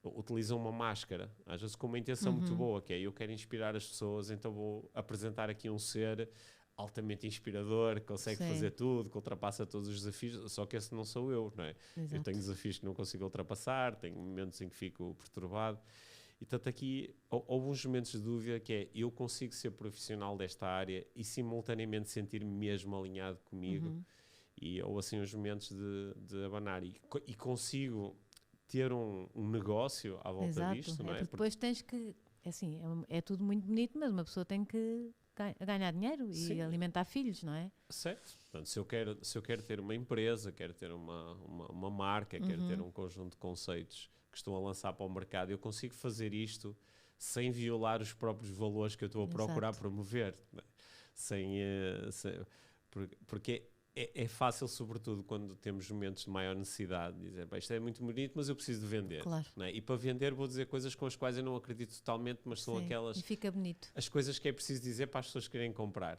utilizam uma máscara, às vezes com uma intenção muito boa, que é eu quero inspirar as pessoas, então vou apresentar aqui um ser altamente inspirador, que consegue fazer tudo, que ultrapassa todos os desafios, só que esse não sou eu, não é? Exato. Eu tenho desafios que não consigo ultrapassar, tenho momentos em que fico perturbado. E tanto aqui houve uns momentos de dúvida que é eu consigo ser profissional desta área e simultaneamente sentir-me mesmo alinhado comigo. E houve assim uns momentos de abanar e consigo ter um negócio à volta disto, não é? Porque depois tens que, assim, é tudo muito bonito, mas uma pessoa tem que ganhar dinheiro Sim. e alimentar filhos, não é? Certo. Portanto, se eu quero ter uma empresa, quero ter uma marca, quero ter um conjunto de conceitos que estou a lançar para o mercado, eu consigo fazer isto sem violar os próprios valores que eu estou a procurar Exato. promover. Porque é fácil, sobretudo quando temos momentos de maior necessidade, dizer, bem, isto é muito bonito, mas eu preciso de vender. Claro. Não é? E para vender vou dizer coisas com as quais eu não acredito totalmente, mas são Sim, aquelas... E fica bonito. As coisas que é preciso dizer para as pessoas quererem comprar.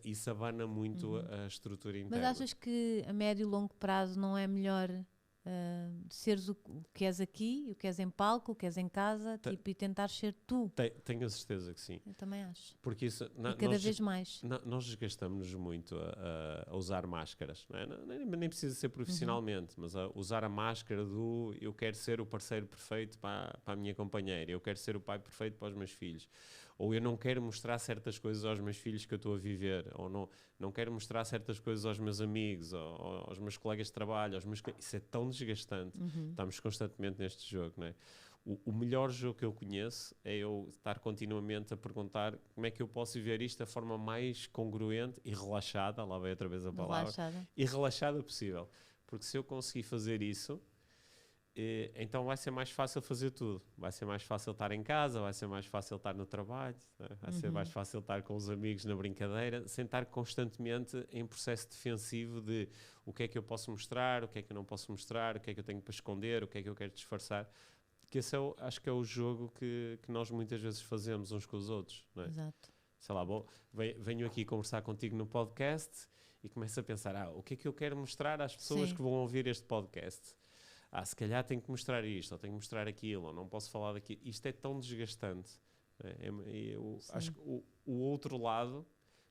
Isso abana muito a estrutura interna. Mas achas que a médio e longo prazo não é melhor seres o que és aqui, o que és em palco, o que és em casa, e tentar ser tu? Tenho a certeza que sim. Eu também acho. Porque isso, E cada vez mais. Nós desgastamos-nos muito a usar máscaras. Não é? Nem precisa ser profissionalmente, mas a usar a máscara do eu quero ser o parceiro perfeito para a minha companheira, eu quero ser o pai perfeito para os meus filhos. Ou eu não quero mostrar certas coisas aos meus filhos que eu estou a viver, ou não quero mostrar certas coisas aos meus amigos, ou aos meus colegas de trabalho, isso é tão desgastante. Estamos constantemente neste jogo, não é? O melhor jogo que eu conheço é eu estar continuamente a perguntar como é que eu posso viver isto da forma mais congruente e relaxada, lá vai outra vez a palavra, e relaxada possível. Porque se eu conseguir fazer isso, então vai ser mais fácil fazer tudo. Vai ser mais fácil estar em casa, vai ser mais fácil estar no trabalho, vai ser mais fácil estar com os amigos na brincadeira, sem estar constantemente em processo defensivo de o que é que eu posso mostrar, o que é que eu não posso mostrar, o que é que eu tenho para esconder, o que é que eu quero disfarçar. Que esse acho que é o jogo que nós muitas vezes fazemos uns com os outros. Não é? Exato. Sei lá, venho aqui conversar contigo no podcast e começo a pensar, o que é que eu quero mostrar às pessoas que vão ouvir este podcast? Se calhar tenho que mostrar isto, ou tenho que mostrar aquilo, ou não posso falar daquilo. Isto é tão desgastante. Eu acho que o outro lado,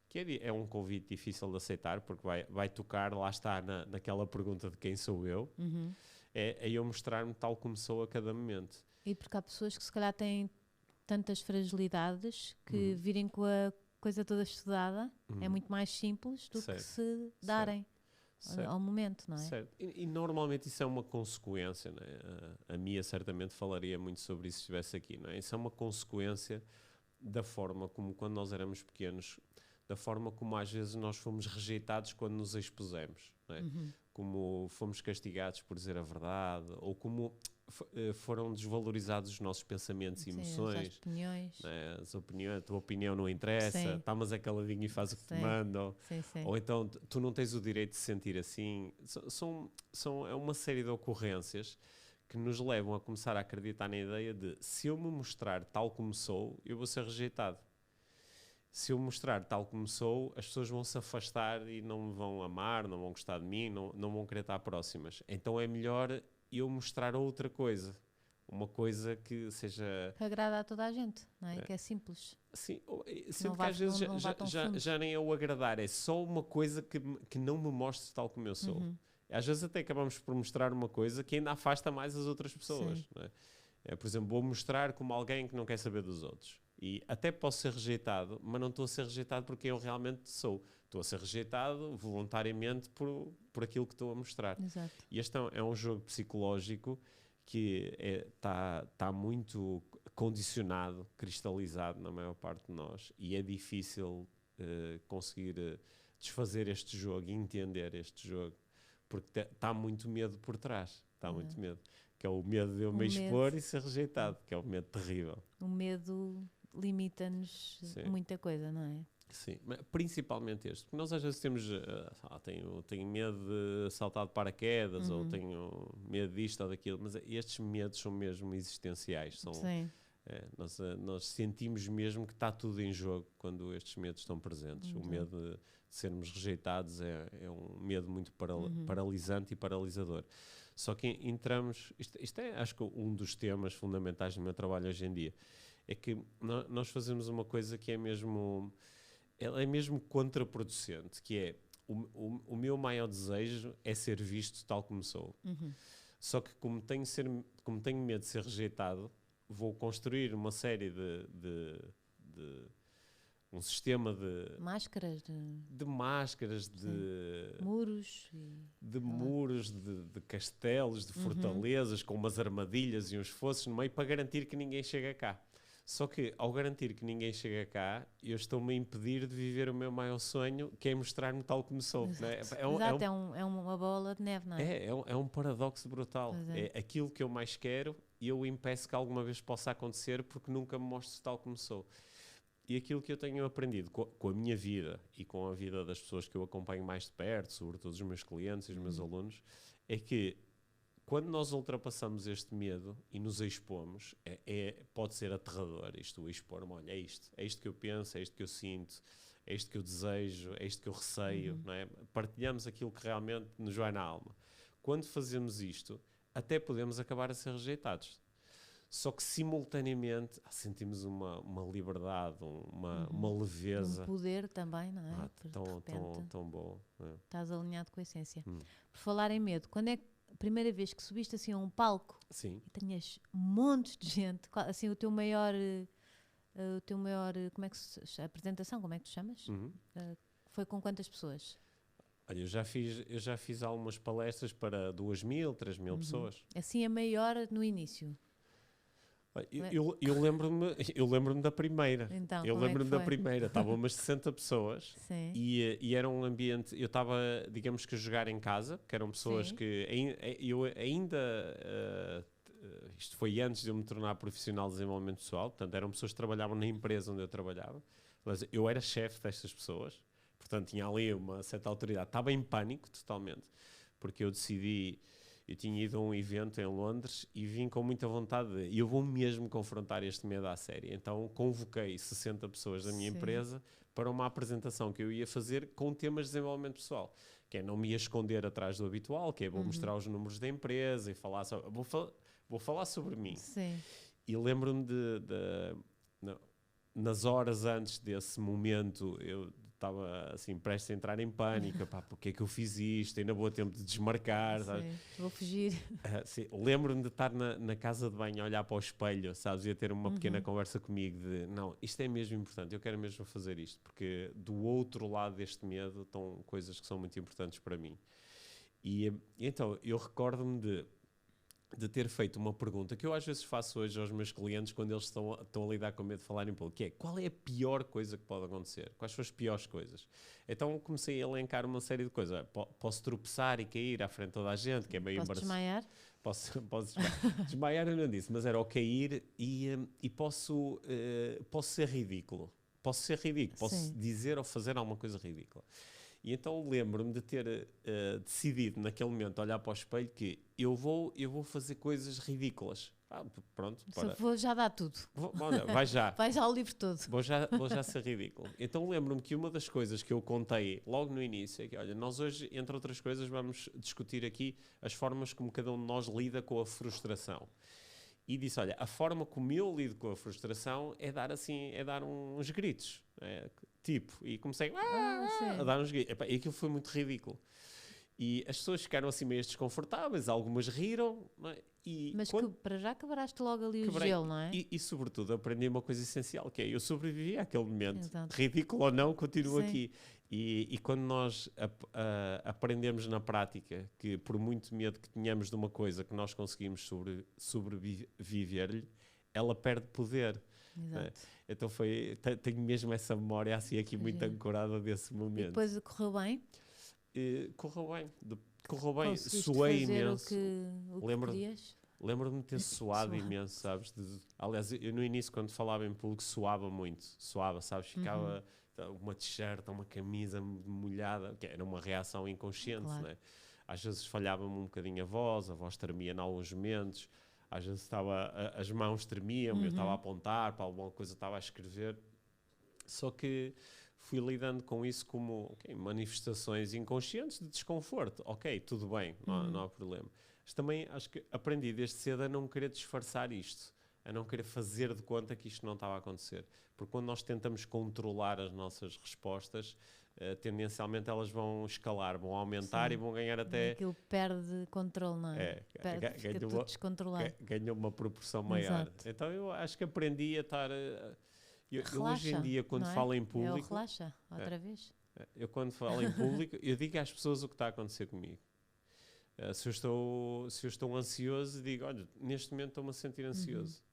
que é um convite difícil de aceitar, porque vai tocar, lá está, naquela pergunta de quem sou eu, é eu mostrar-me tal como sou a cada momento. E porque há pessoas que se calhar têm tantas fragilidades que virem com a coisa toda estudada é muito mais simples do que se darem. Ao momento, não é? Certo. E normalmente isso é uma consequência, não é? A Mia certamente falaria muito sobre isso se estivesse aqui, não é? Isso é uma consequência da forma como, quando nós éramos pequenos, da forma como às vezes nós fomos rejeitados quando nos expusemos, não é? Como fomos castigados por dizer a verdade, ou como foram desvalorizados os nossos pensamentos e emoções. As opiniões. Né? As opiniões, a tua opinião não interessa, está mas é caladinho e faz o que te mandam. Ou então tu não tens o direito de se sentir assim. É uma série de ocorrências que nos levam a começar a acreditar na ideia de se eu me mostrar tal como sou, eu vou ser rejeitado. Se eu mostrar tal como sou, as pessoas vão se afastar e não me vão amar, não vão gostar de mim, não vão querer estar próximas. Então é melhor eu mostrar outra coisa. Uma coisa que seja... Que agrada a toda a gente, não é? Que é simples. Sim, sempre que às vezes já nem é o agradar, é só uma coisa que não me mostre tal como eu sou. Às vezes até acabamos por mostrar uma coisa que ainda afasta mais as outras pessoas. Não é? Por exemplo, vou mostrar como alguém que não quer saber dos outros. E até posso ser rejeitado, mas não estou a ser rejeitado porque eu realmente sou. Estou a ser rejeitado voluntariamente por aquilo que estou a mostrar. Exato. E este é um jogo psicológico que está muito condicionado, cristalizado na maior parte de nós. E é difícil conseguir desfazer este jogo e entender este jogo. Porque está muito medo por trás. Está muito medo. Que é o medo de eu me expor e ser rejeitado. Que é o medo terrível. O medo limita-nos muita coisa, não é? Sim, mas principalmente este. Porque nós às vezes temos... tenho medo de saltar de paraquedas, ou tenho medo disto ou daquilo. Mas estes medos são mesmo existenciais. Nós sentimos mesmo que está tudo em jogo quando estes medos estão presentes. O medo de sermos rejeitados é um medo muito paralisante e paralisador. Só que entramos... Isto é, acho que, um dos temas fundamentais do meu trabalho hoje em dia. É que nós fazemos uma coisa que é mesmo contraproducente, que é o meu maior desejo é ser visto tal como sou. Só que como tenho medo de ser rejeitado, vou construir uma série de um sistema de máscaras, de muros, de castelos, de fortalezas, com umas armadilhas e uns fossos no meio para garantir que ninguém chega cá. Só que, ao garantir que ninguém chega cá, eu estou-me a impedir de viver o meu maior sonho, que é mostrar-me tal como sou. Não é? Exato, é uma bola de neve, não é? É um paradoxo brutal. Pois é. É aquilo que eu mais quero e eu impeço que alguma vez possa acontecer porque nunca me mostro tal como sou. E aquilo que eu tenho aprendido com a minha vida e com a vida das pessoas que eu acompanho mais de perto, sobretudo os meus clientes e os meus alunos, é que quando nós ultrapassamos este medo e nos expomos, pode ser aterrador isto, expor-me, olha, é isto que eu penso, é isto que eu sinto, é isto que eu desejo, é isto que eu receio, não é? Partilhamos aquilo que realmente nos vai na alma. Quando fazemos isto, até podemos acabar a ser rejeitados. Só que simultaneamente sentimos uma liberdade, uma leveza. Um poder também, não é? Tão bom. É. Estás alinhado com a essência. Por falar em medo, quando é a primeira vez que subiste assim a um palco Sim. e tinhas montes de gente, assim o teu maior, como é que apresentação, como é que tu chamas? Foi com quantas pessoas? Olha, eu já fiz algumas palestras para 2.000, 3.000 pessoas. Assim a maior no início? Eu lembro-me da primeira. Então, eu lembro-me da primeira. Estavam umas 60 pessoas. Sim. E era um ambiente. Eu estava, digamos que, a jogar em casa, que eram pessoas que eu ainda. Isto foi antes de eu me tornar profissional de desenvolvimento pessoal. Portanto, eram pessoas que trabalhavam na empresa onde eu trabalhava. Mas eu era chefe destas pessoas. Portanto, tinha ali uma certa autoridade. Estava em pânico totalmente. Porque eu decidi. Eu tinha ido a um evento em Londres e vim com muita vontade de... Eu vou mesmo confrontar este medo à série. Então convoquei 60 pessoas da minha empresa para uma apresentação que eu ia fazer com temas de desenvolvimento pessoal. Que é não me ia esconder atrás do habitual, que é vou mostrar os números da empresa e falar sobre... Vou falar sobre mim. Sim. E lembro-me nas horas antes desse momento, eu estava assim prestes a entrar em pânico, porque é que eu fiz isto? Ainda vou a tempo de desmarcar, sabes? Vou fugir. Lembro-me de estar na casa de banho a olhar para o espelho, sabes, e a ter uma pequena conversa comigo de, não, isto é mesmo importante, eu quero mesmo fazer isto, porque do outro lado deste medo estão coisas que são muito importantes para mim. E então, eu recordo-me de ter feito uma pergunta que eu às vezes faço hoje aos meus clientes quando eles estão a lidar com medo de falar em público, que é, qual é a pior coisa que pode acontecer? Quais são as piores coisas? Então comecei a elencar uma série de coisas. Posso tropeçar e cair à frente de toda a gente, que é meio embaraçoso. Desmaiar? Posso desmaiar. Desmaiar eu não disse, mas era ao cair e posso ser ridículo. Posso ser ridículo, posso dizer ou fazer alguma coisa ridícula. E então lembro-me de ter decidido naquele momento olhar para o espelho que eu vou fazer coisas ridículas. Pronto, vou já dar tudo. Vai já. Vai já o livro todo. Vou já ser ridículo. Então lembro-me que uma das coisas que eu contei logo no início é que, olha, nós hoje, entre outras coisas, vamos discutir aqui as formas como cada um de nós lida com a frustração. E disse, olha, a forma como eu lido com a frustração é dar uns gritos. E comecei a dar uns gritos. E aquilo foi muito ridículo. E as pessoas ficaram assim meio desconfortáveis, algumas riram. Não é? Mas para já quebraste logo ali o gelo, não é? E sobretudo aprendi uma coisa essencial, que é eu sobrevivi àquele momento. Exato. Ridículo ou não, continuo aqui. E quando nós aprendemos na prática que por muito medo que tenhamos de uma coisa que nós conseguimos sobreviver-lhe, ela perde poder. Exato. Então tenho mesmo essa memória assim aqui muito ancorada desse momento. E depois correu bem? Correu bem, suei imenso. Lembro-me de ter suado imenso, sabes? Aliás, eu no início, quando falava em público, suava muito. Suava, sabes? Ficava uma t-shirt, uma camisa molhada, que era uma reação inconsciente, claro. Né? Às vezes falhava-me um bocadinho a voz tremia em alguns momentos, às vezes as mãos tremiam, eu estava a apontar para alguma coisa, estava a escrever. Só que fui lidando com isso como manifestações inconscientes de desconforto. Ok, tudo bem, não há problema. Mas também acho que aprendi desde cedo a não querer disfarçar isto, a não querer fazer de conta que isto não estava a acontecer. Porque quando nós tentamos controlar as nossas respostas, tendencialmente elas vão escalar, vão aumentar e vão ganhar até... Aquilo perde controle, não é? Fica tudo descontrolado. Ganha uma proporção maior. Exato. Então eu acho que aprendi a estar... Eu hoje em dia, quando é? falo em público... Relaxa, outra vez. Eu quando falo em público, eu digo às pessoas o que está a acontecer comigo. Se eu estou ansioso, digo, olha, neste momento estou-me a sentir ansioso.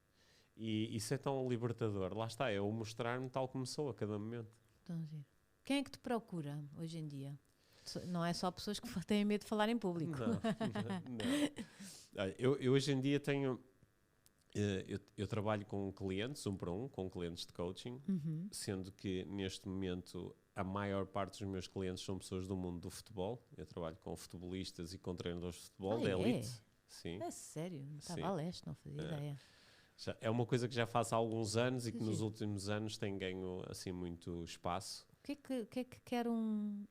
E isso é tão libertador. Lá está, é o mostrar-me tal como sou a cada momento. Tão giro. Quem é que te procura hoje em dia? Não é só pessoas que têm medo de falar em público. Não, não. Olha, eu hoje em dia tenho... Eu trabalho com clientes, 1 para 1, com clientes de coaching, sendo que neste momento a maior parte dos meus clientes são pessoas do mundo do futebol. Eu trabalho com futebolistas e com treinadores de futebol, da elite. Sim. É sério, não estava Sim. a leste, não fazia ideia. É uma coisa que já faço há alguns anos e que Que nos giro. últimos anos tem ganho assim muito espaço. O que é que quer um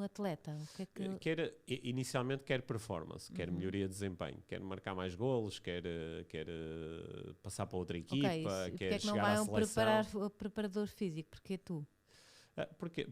atleta? O que é que... Inicialmente quer performance, quer melhoria de desempenho, quer marcar mais golos, quer passar para outra equipa, Ok, isso. E porque quer é que não chegar vai à seleção. um preparador físico? Porque tu?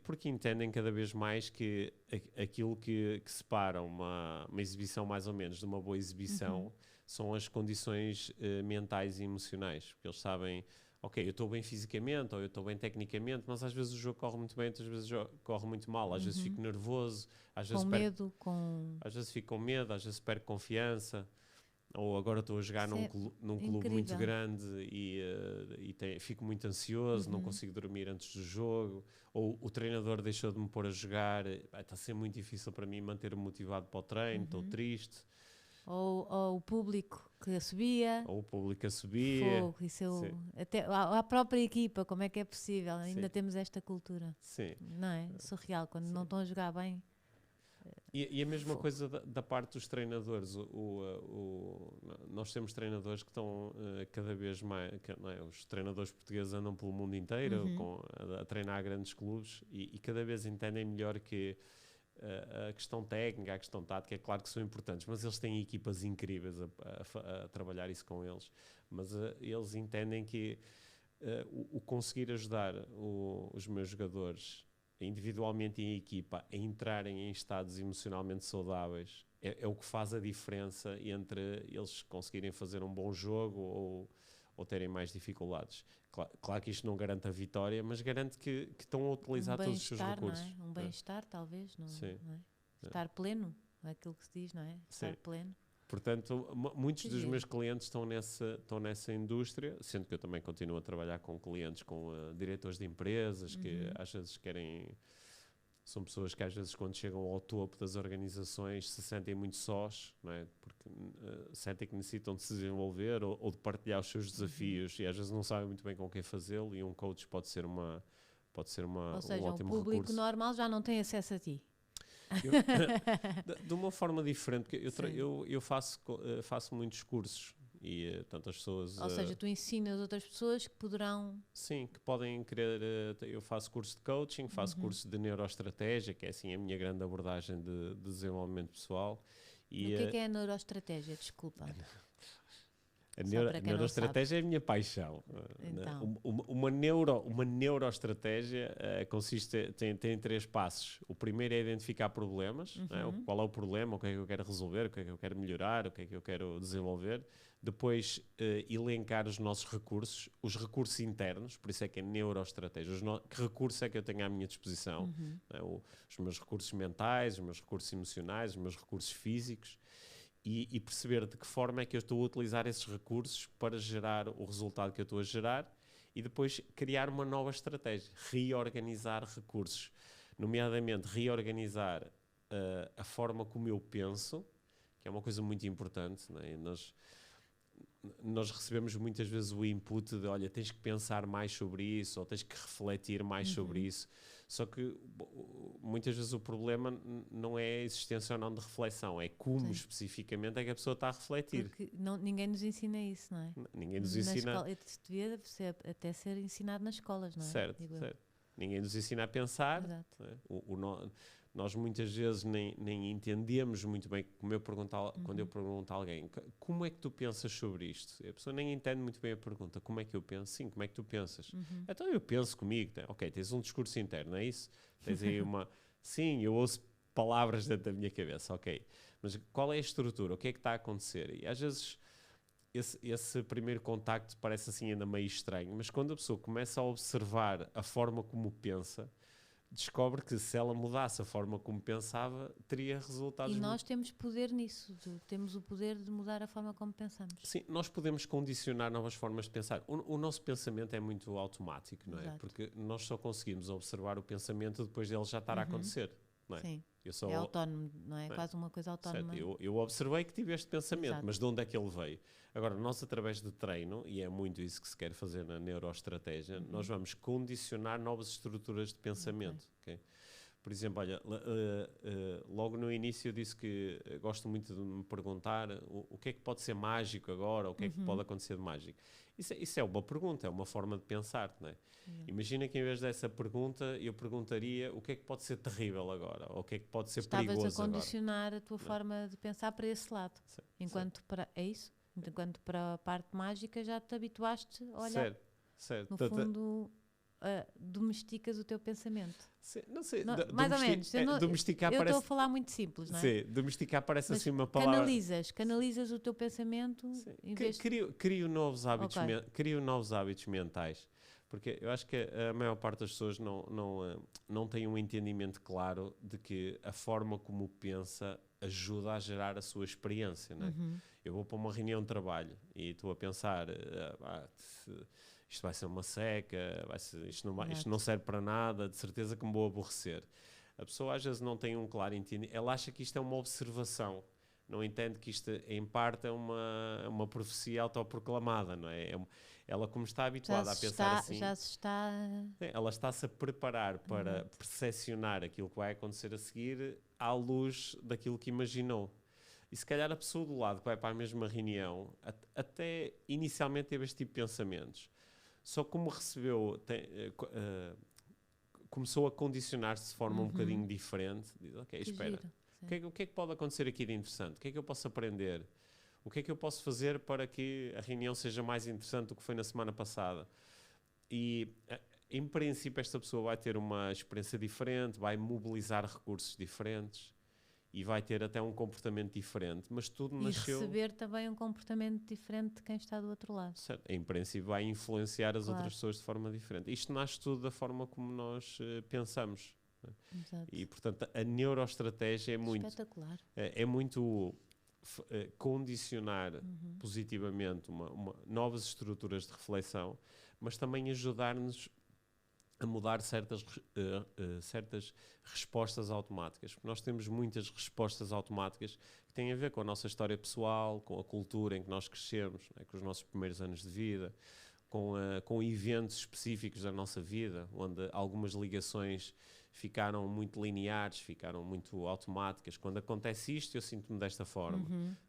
Porque entendem cada vez mais que aquilo que separa uma exibição mais ou menos de uma boa exibição são as condições mentais e emocionais. Porque eles sabem, ok, eu estou bem fisicamente ou eu estou bem tecnicamente, mas às vezes o jogo corre muito bem, outras vezes o jogo corre muito mal. Às vezes fico nervoso, às vezes às vezes fico com medo, às vezes perco confiança. Ou agora estou a jogar num clube muito grande e fico muito ansioso, não consigo dormir antes do jogo, ou o treinador deixou de me pôr a jogar, está a ser muito difícil para mim manter-me motivado para o treino, estou triste. Ou o público que a subia. Ou o público a subia. Fogo, até a própria equipa, como é que é possível? Ainda Sim. temos esta cultura. Sim. Não é? Surreal, quando não estão a jogar bem. E a mesma coisa da parte dos treinadores. Nós temos treinadores que estão cada vez mais... não é? Os treinadores portugueses andam pelo mundo inteiro a treinar grandes clubes e cada vez entendem melhor que a questão técnica, a questão tática, é claro que são importantes, mas eles têm equipas incríveis a trabalhar isso com eles. Mas eles entendem que o conseguir ajudar os meus jogadores individualmente e em equipa a entrarem em estados emocionalmente saudáveis é o que faz a diferença entre eles conseguirem fazer um bom jogo ou terem mais dificuldades. Claro que isto não garante a vitória, mas garante que estão a utilizar todos os seus recursos. Não é? Um bem-estar, talvez. Não, Sim. não é? Estar pleno, é aquilo que se diz, não é? Estar pleno. Portanto, muitos dos meus clientes estão nessa indústria, sendo que eu também continuo a trabalhar com clientes, com diretores de empresas, que às vezes querem... São pessoas que às vezes quando chegam ao topo das organizações se sentem muito sós, não é? Porque sentem que necessitam de se desenvolver ou de partilhar os seus desafios e às vezes não sabem muito bem com quem fazê-lo e um coach pode ser um ótimo recurso. O público normal já não tem acesso a ti. De uma forma diferente, porque eu faço muitos cursos e tantas pessoas... Ou seja, tu ensinas outras pessoas que poderão... Sim, que podem querer... eu faço curso de coaching, faço curso de neuroestratégia, que é assim a minha grande abordagem de desenvolvimento pessoal. E o que é a neuroestratégia? Desculpa. A neuroestratégia é a minha paixão. Então. Uma neuroestratégia tem 3 passos. O primeiro é identificar problemas, qual é o problema, o que é que eu quero resolver, o que é que eu quero melhorar, o que é que eu quero desenvolver. Depois, elencar os nossos recursos, os recursos internos, por isso é que é neuroestratégia. Que recursos é que eu tenho à minha disposição? Os meus recursos mentais, os meus recursos emocionais, os meus recursos físicos. E perceber de que forma é que eu estou a utilizar esses recursos para gerar o resultado que eu estou a gerar e depois criar uma nova estratégia, reorganizar recursos, nomeadamente reorganizar a forma como eu penso, que é uma coisa muito importante, não é? Nós recebemos muitas vezes o input de, olha, tens que pensar mais sobre isso ou tens que refletir mais sobre isso. Só que muitas vezes o problema não é a existência ou não de reflexão, é como especificamente é que a pessoa está a refletir. Porque ninguém nos ensina isso, não é? Ninguém nos ensina... Devia até ser ensinado nas escolas, não é? Certo. Ninguém nos ensina a pensar. Exato. Nós muitas vezes nem entendemos muito bem, quando eu pergunto a alguém, como é que tu pensas sobre isto? A pessoa nem entende muito bem a pergunta, como é que eu penso? Sim, como é que tu pensas? Então eu penso comigo, ok, tens um discurso interno, é isso? Tens aí sim, eu ouço palavras dentro da minha cabeça, ok. Mas qual é a estrutura? O que é que está a acontecer? E às vezes esse primeiro contacto parece assim ainda meio estranho, mas quando a pessoa começa a observar a forma como pensa, descobre que se ela mudasse a forma como pensava, teria resultados. E nós temos poder nisso, temos o poder de mudar a forma como pensamos. Sim, nós podemos condicionar novas formas de pensar. O nosso pensamento é muito automático, não é? Exato. Porque nós só conseguimos observar o pensamento depois dele já estar a acontecer, não é? Sim, Eu só, é autónomo, não é? não é? Quase uma coisa autónoma. Certo, eu observei que tive este pensamento, Exato. mas de onde é que ele veio? Agora, nós através de treino, e é muito isso que se quer fazer na neuroestratégia, nós vamos condicionar novas estruturas de pensamento, ok? Por exemplo, olha, logo no início eu disse que gosto muito de me perguntar o que é que pode ser mágico agora, o que é que pode acontecer de mágico. Isso é uma pergunta, é uma forma de pensar, não é? Imagina que em vez dessa pergunta eu perguntaria o que é que pode ser terrível agora, ou o que é que pode ser perigoso agora. Estavas a condicionar a tua forma de pensar para esse lado. Sim, Enquanto para, é isso? Enquanto para a parte mágica já te habituaste a olhar. Certo. No fundo, domesticas o teu pensamento. Não sei, Mais ou menos. domesticar Eu parece... estou a falar muito simples, não é? Sim, domesticar parece Mas assim uma palavra... Canalizas o teu pensamento em vez de... Crio novos hábitos, Ok. crio novos hábitos mentais. Porque eu acho que a maior parte das pessoas não tem um entendimento claro de que a forma como pensa ajuda a gerar a sua experiência, não é? Eu vou para uma reunião de trabalho e estou a pensar... isto vai ser uma seca, isto não serve para nada, de certeza que me vou aborrecer. A pessoa às vezes não tem um claro entendimento, ela acha que isto é uma observação, não entende que isto em parte é uma profecia autoproclamada, não é? Ela como está habituada a pensar assim, ela está-se a preparar para percepcionar aquilo que vai acontecer a seguir à luz daquilo que imaginou. E se calhar a pessoa do lado que vai para a mesma reunião até inicialmente teve este tipo de pensamentos. Só como recebeu, começou a condicionar-se de forma um bocadinho diferente. Diz, ok, espera, o que é que pode acontecer aqui de interessante? O que é que eu posso aprender? O que é que eu posso fazer para que a reunião seja mais interessante do que foi na semana passada? E, em princípio, esta pessoa vai ter uma experiência diferente, vai mobilizar recursos diferentes e vai ter até um comportamento diferente, mas tudo nasceu... E receber também um comportamento diferente de quem está do outro lado. Certo. Em princípio vai influenciar as outras pessoas de forma diferente. Isto nasce tudo da forma como nós pensamos. Exato. E, portanto, a neuroestratégia é muito... Espetacular. É muito condicionar positivamente novas estruturas de reflexão, mas também ajudar-nos a mudar certas respostas automáticas. Porque nós temos muitas respostas automáticas que têm a ver com a nossa história pessoal, com a cultura em que nós crescemos, né, com os nossos primeiros anos de vida, com eventos específicos da nossa vida, onde algumas ligações ficaram muito lineares, ficaram muito automáticas. Quando acontece isto, eu sinto-me desta forma.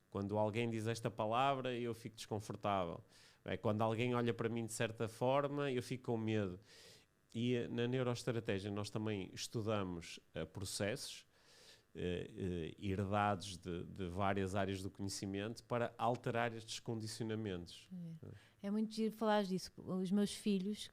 Quando alguém diz esta palavra, eu fico desconfortável. Quando alguém olha para mim de certa forma, eu fico com medo. E na neuroestratégia nós também estudamos processos herdados de várias áreas do conhecimento para alterar estes condicionamentos. É muito giro falar disso. Os meus filhos,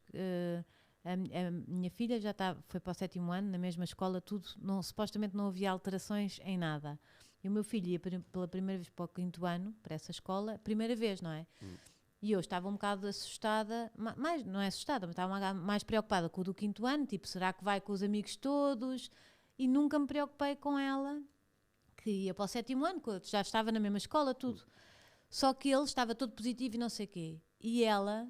a minha filha já foi para o 7º ano, na mesma escola, tudo, supostamente não havia alterações em nada. E o meu filho ia pela primeira vez para o 5º ano, para essa escola, primeira vez, não é? E eu estava um bocado assustada, não é assustada, mas estava mais preocupada com o do 5º ano, tipo, será que vai com os amigos todos? E nunca me preocupei com ela, que ia para o 7º ano, já estava na mesma escola, tudo. Só que ele estava todo positivo e não sei o quê. E ela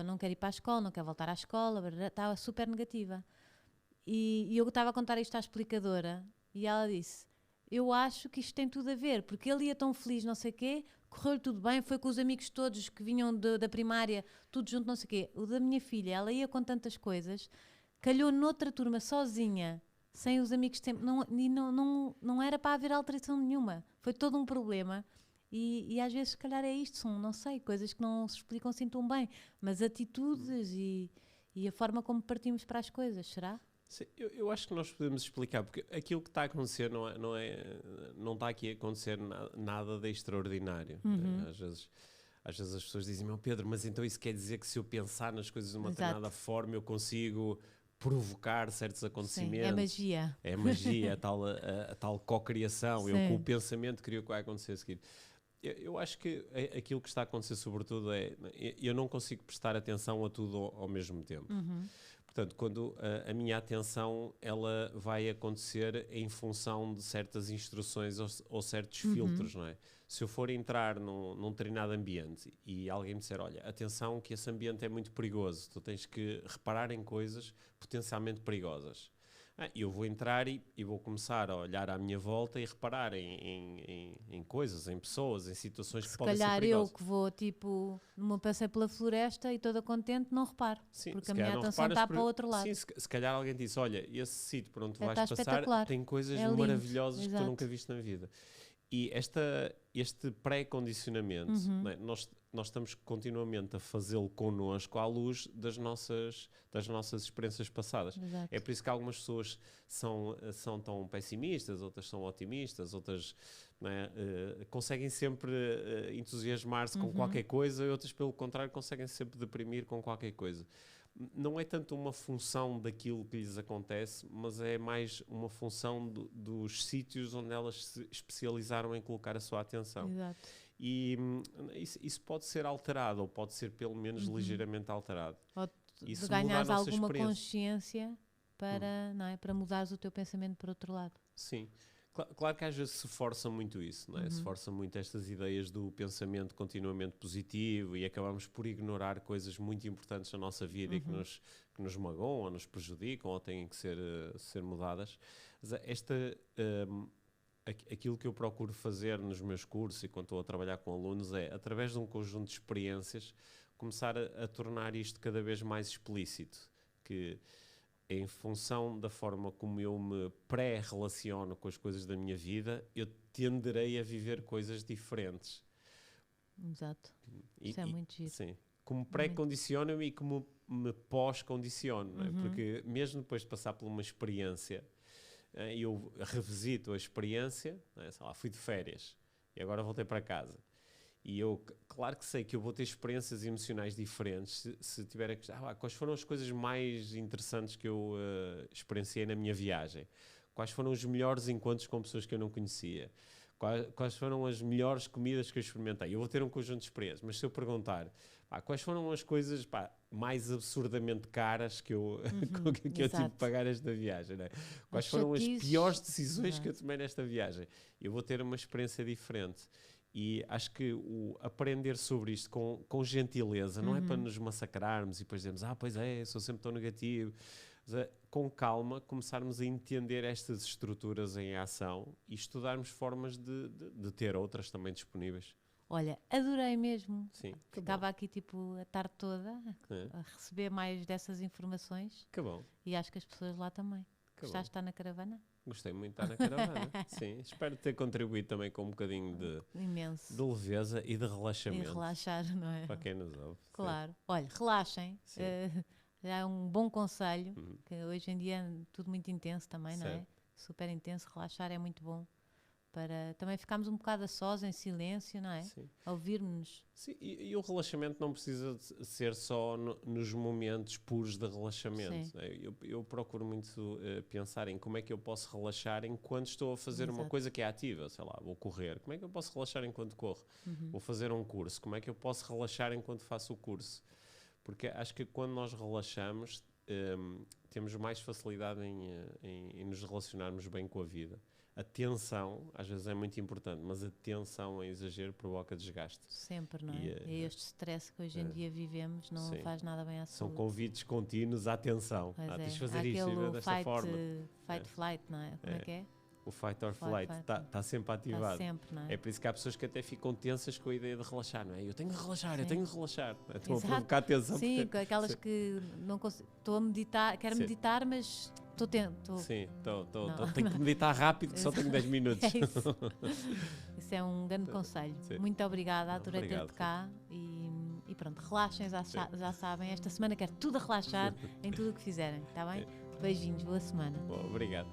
não quer ir para a escola, não quer voltar à escola, estava super negativa. E eu estava a contar isto à explicadora, e ela disse, eu acho que isto tem tudo a ver, porque ele ia tão feliz, não sei o quê, correu-lhe tudo bem, foi com os amigos todos que vinham da primária, tudo junto, não sei o quê. O da minha filha, ela ia com tantas coisas, calhou noutra turma sozinha, sem os amigos sempre, não era para haver alteração nenhuma. Foi todo um problema. E às vezes, se calhar, é isto, são, não sei, coisas que não se explicam assim tão bem, mas atitudes e a forma como partimos para as coisas, será? Sim, eu acho que nós podemos explicar, porque aquilo que está a acontecer não está aqui a acontecer nada de extraordinário. Às vezes as pessoas dizem, meu Pedro, mas então isso quer dizer que se eu pensar nas coisas de uma determinada forma eu consigo provocar certos acontecimentos? Sim, é magia. É magia, a tal co-criação. Eu com o pensamento crio o que vai acontecer a seguir. Eu acho que aquilo que está a acontecer sobretudo eu não consigo prestar atenção a tudo ao mesmo tempo. Portanto, quando a minha atenção ela vai acontecer em função de certas instruções ou certos filtros, não é? Se eu for entrar num determinado ambiente e alguém me disser, olha, atenção que esse ambiente é muito perigoso, tu tens que reparar em coisas potencialmente perigosas. Eu vou entrar e vou começar a olhar à minha volta e reparar em coisas, em pessoas, em situações que podem ser perigosas. Se calhar eu que vou, tipo, numa passei pela floresta e toda contente, não reparo. Sim, porque a minha atenção está para o outro lado. Sim, se calhar alguém disse, olha, esse sítio por onde tu vais Está passar tem coisas maravilhosas que tu Exato. nunca viste na vida. E este pré-condicionamento, não é? Nós estamos continuamente a fazê-lo connosco à luz das nossas experiências passadas. Exato. É por isso que algumas pessoas são tão pessimistas, outras são otimistas, outras, não é? Conseguem sempre entusiasmar-se com qualquer coisa e outras, pelo contrário, conseguem sempre deprimir com qualquer coisa. Não é tanto uma função daquilo que lhes acontece, mas é mais uma função dos sítios onde elas se especializaram em colocar a sua atenção. Exato. E isso pode ser alterado, ou pode ser pelo menos ligeiramente alterado. Ou Isso de ganhares muda a nossa alguma experiência. consciência para, não é, para mudares o teu pensamento para outro lado. Sim. Claro que às vezes se força muito isso, não é? Se força muito estas ideias do pensamento continuamente positivo e acabamos por ignorar coisas muito importantes na nossa vida e que nos magoam ou nos prejudicam ou têm que ser mudadas. Mas aquilo que eu procuro fazer nos meus cursos e quando estou a trabalhar com alunos é, através de um conjunto de experiências, começar a tornar isto cada vez mais explícito, que em função da forma como eu me pré-relaciono com as coisas da minha vida, eu tenderei a viver coisas diferentes. Exato. Isso é muito giro. Sim. Como pré-condiciono-me e como me pós-condiciono. Não é? Porque mesmo depois de passar por uma experiência, eu revisito a experiência, não é? Sei lá, fui de férias e agora voltei para casa. E eu, claro que sei que eu vou ter experiências emocionais diferentes se tiver a questão, quais foram as coisas mais interessantes que eu experienciei na minha viagem? Quais foram os melhores encontros com pessoas que eu não conhecia? Quais foram as melhores comidas que eu experimentei? Eu vou ter um conjunto de experiências, mas se eu perguntar quais foram as coisas mais absurdamente caras que eu tive de pagar esta viagem? Não é? Quais foram as piores decisões que eu tomei nesta viagem? Eu vou ter uma experiência diferente. E acho que o aprender sobre isto com gentileza, não é para nos massacrarmos e depois dizermos, pois é, sou sempre tão negativo. Mas, com calma, começarmos a entender estas estruturas em ação e estudarmos formas de ter outras também disponíveis. Olha, adorei mesmo. Sim, ficava aqui tipo a tarde toda a receber mais dessas informações. Que bom. E acho que as pessoas lá também. Gostaste de estar na caravana? Gostei muito de estar na caravana. Sim, espero ter contribuído também com um bocadinho de leveza e de relaxamento. E relaxar, não é? Para quem nos ouve. Claro. Sim. Olha, relaxem. Já é um bom conselho, que hoje em dia é tudo muito intenso também, não é? Super intenso. Relaxar é muito bom. Para também ficarmos um bocado a sós, em silêncio, não é? Sim. A ouvir-nos. Sim, e o relaxamento não precisa de ser só nos momentos puros de relaxamento. Né? Eu procuro muito pensar em como é que eu posso relaxar enquanto estou a fazer uma coisa que é ativa. Sei lá, vou correr. Como é que eu posso relaxar enquanto corro? Vou fazer um curso. Como é que eu posso relaxar enquanto faço o curso? Porque acho que quando nós relaxamos, temos mais facilidade em nos relacionarmos bem com a vida. A tensão, às vezes, é muito importante, mas a tensão em exagero provoca desgaste. Sempre, não é? E este stress que hoje em dia vivemos não faz nada bem à saúde. São convites contínuos à tensão. Tens de fazer isto desta forma. Fight, flight, não é? Como é que é? O fight or flight está sempre ativado. Está sempre, não é? É por isso que há pessoas que até ficam tensas com a ideia de relaxar, não é? Eu tenho de relaxar, eu tenho de relaxar. Estão a provocar tensão. Sim, aquelas que não consigo. Estou a meditar, quero meditar, mas estou tento. Sim, tenho que meditar rápido, que só tenho 10 minutos. É isso. Isso é um grande conselho. Sim. Muito obrigada, adorei ter-te cá. E pronto, relaxem, já sabem. Esta semana quero tudo a relaxar em tudo o que fizerem, está bem? Beijinhos, boa semana. Bom, obrigado.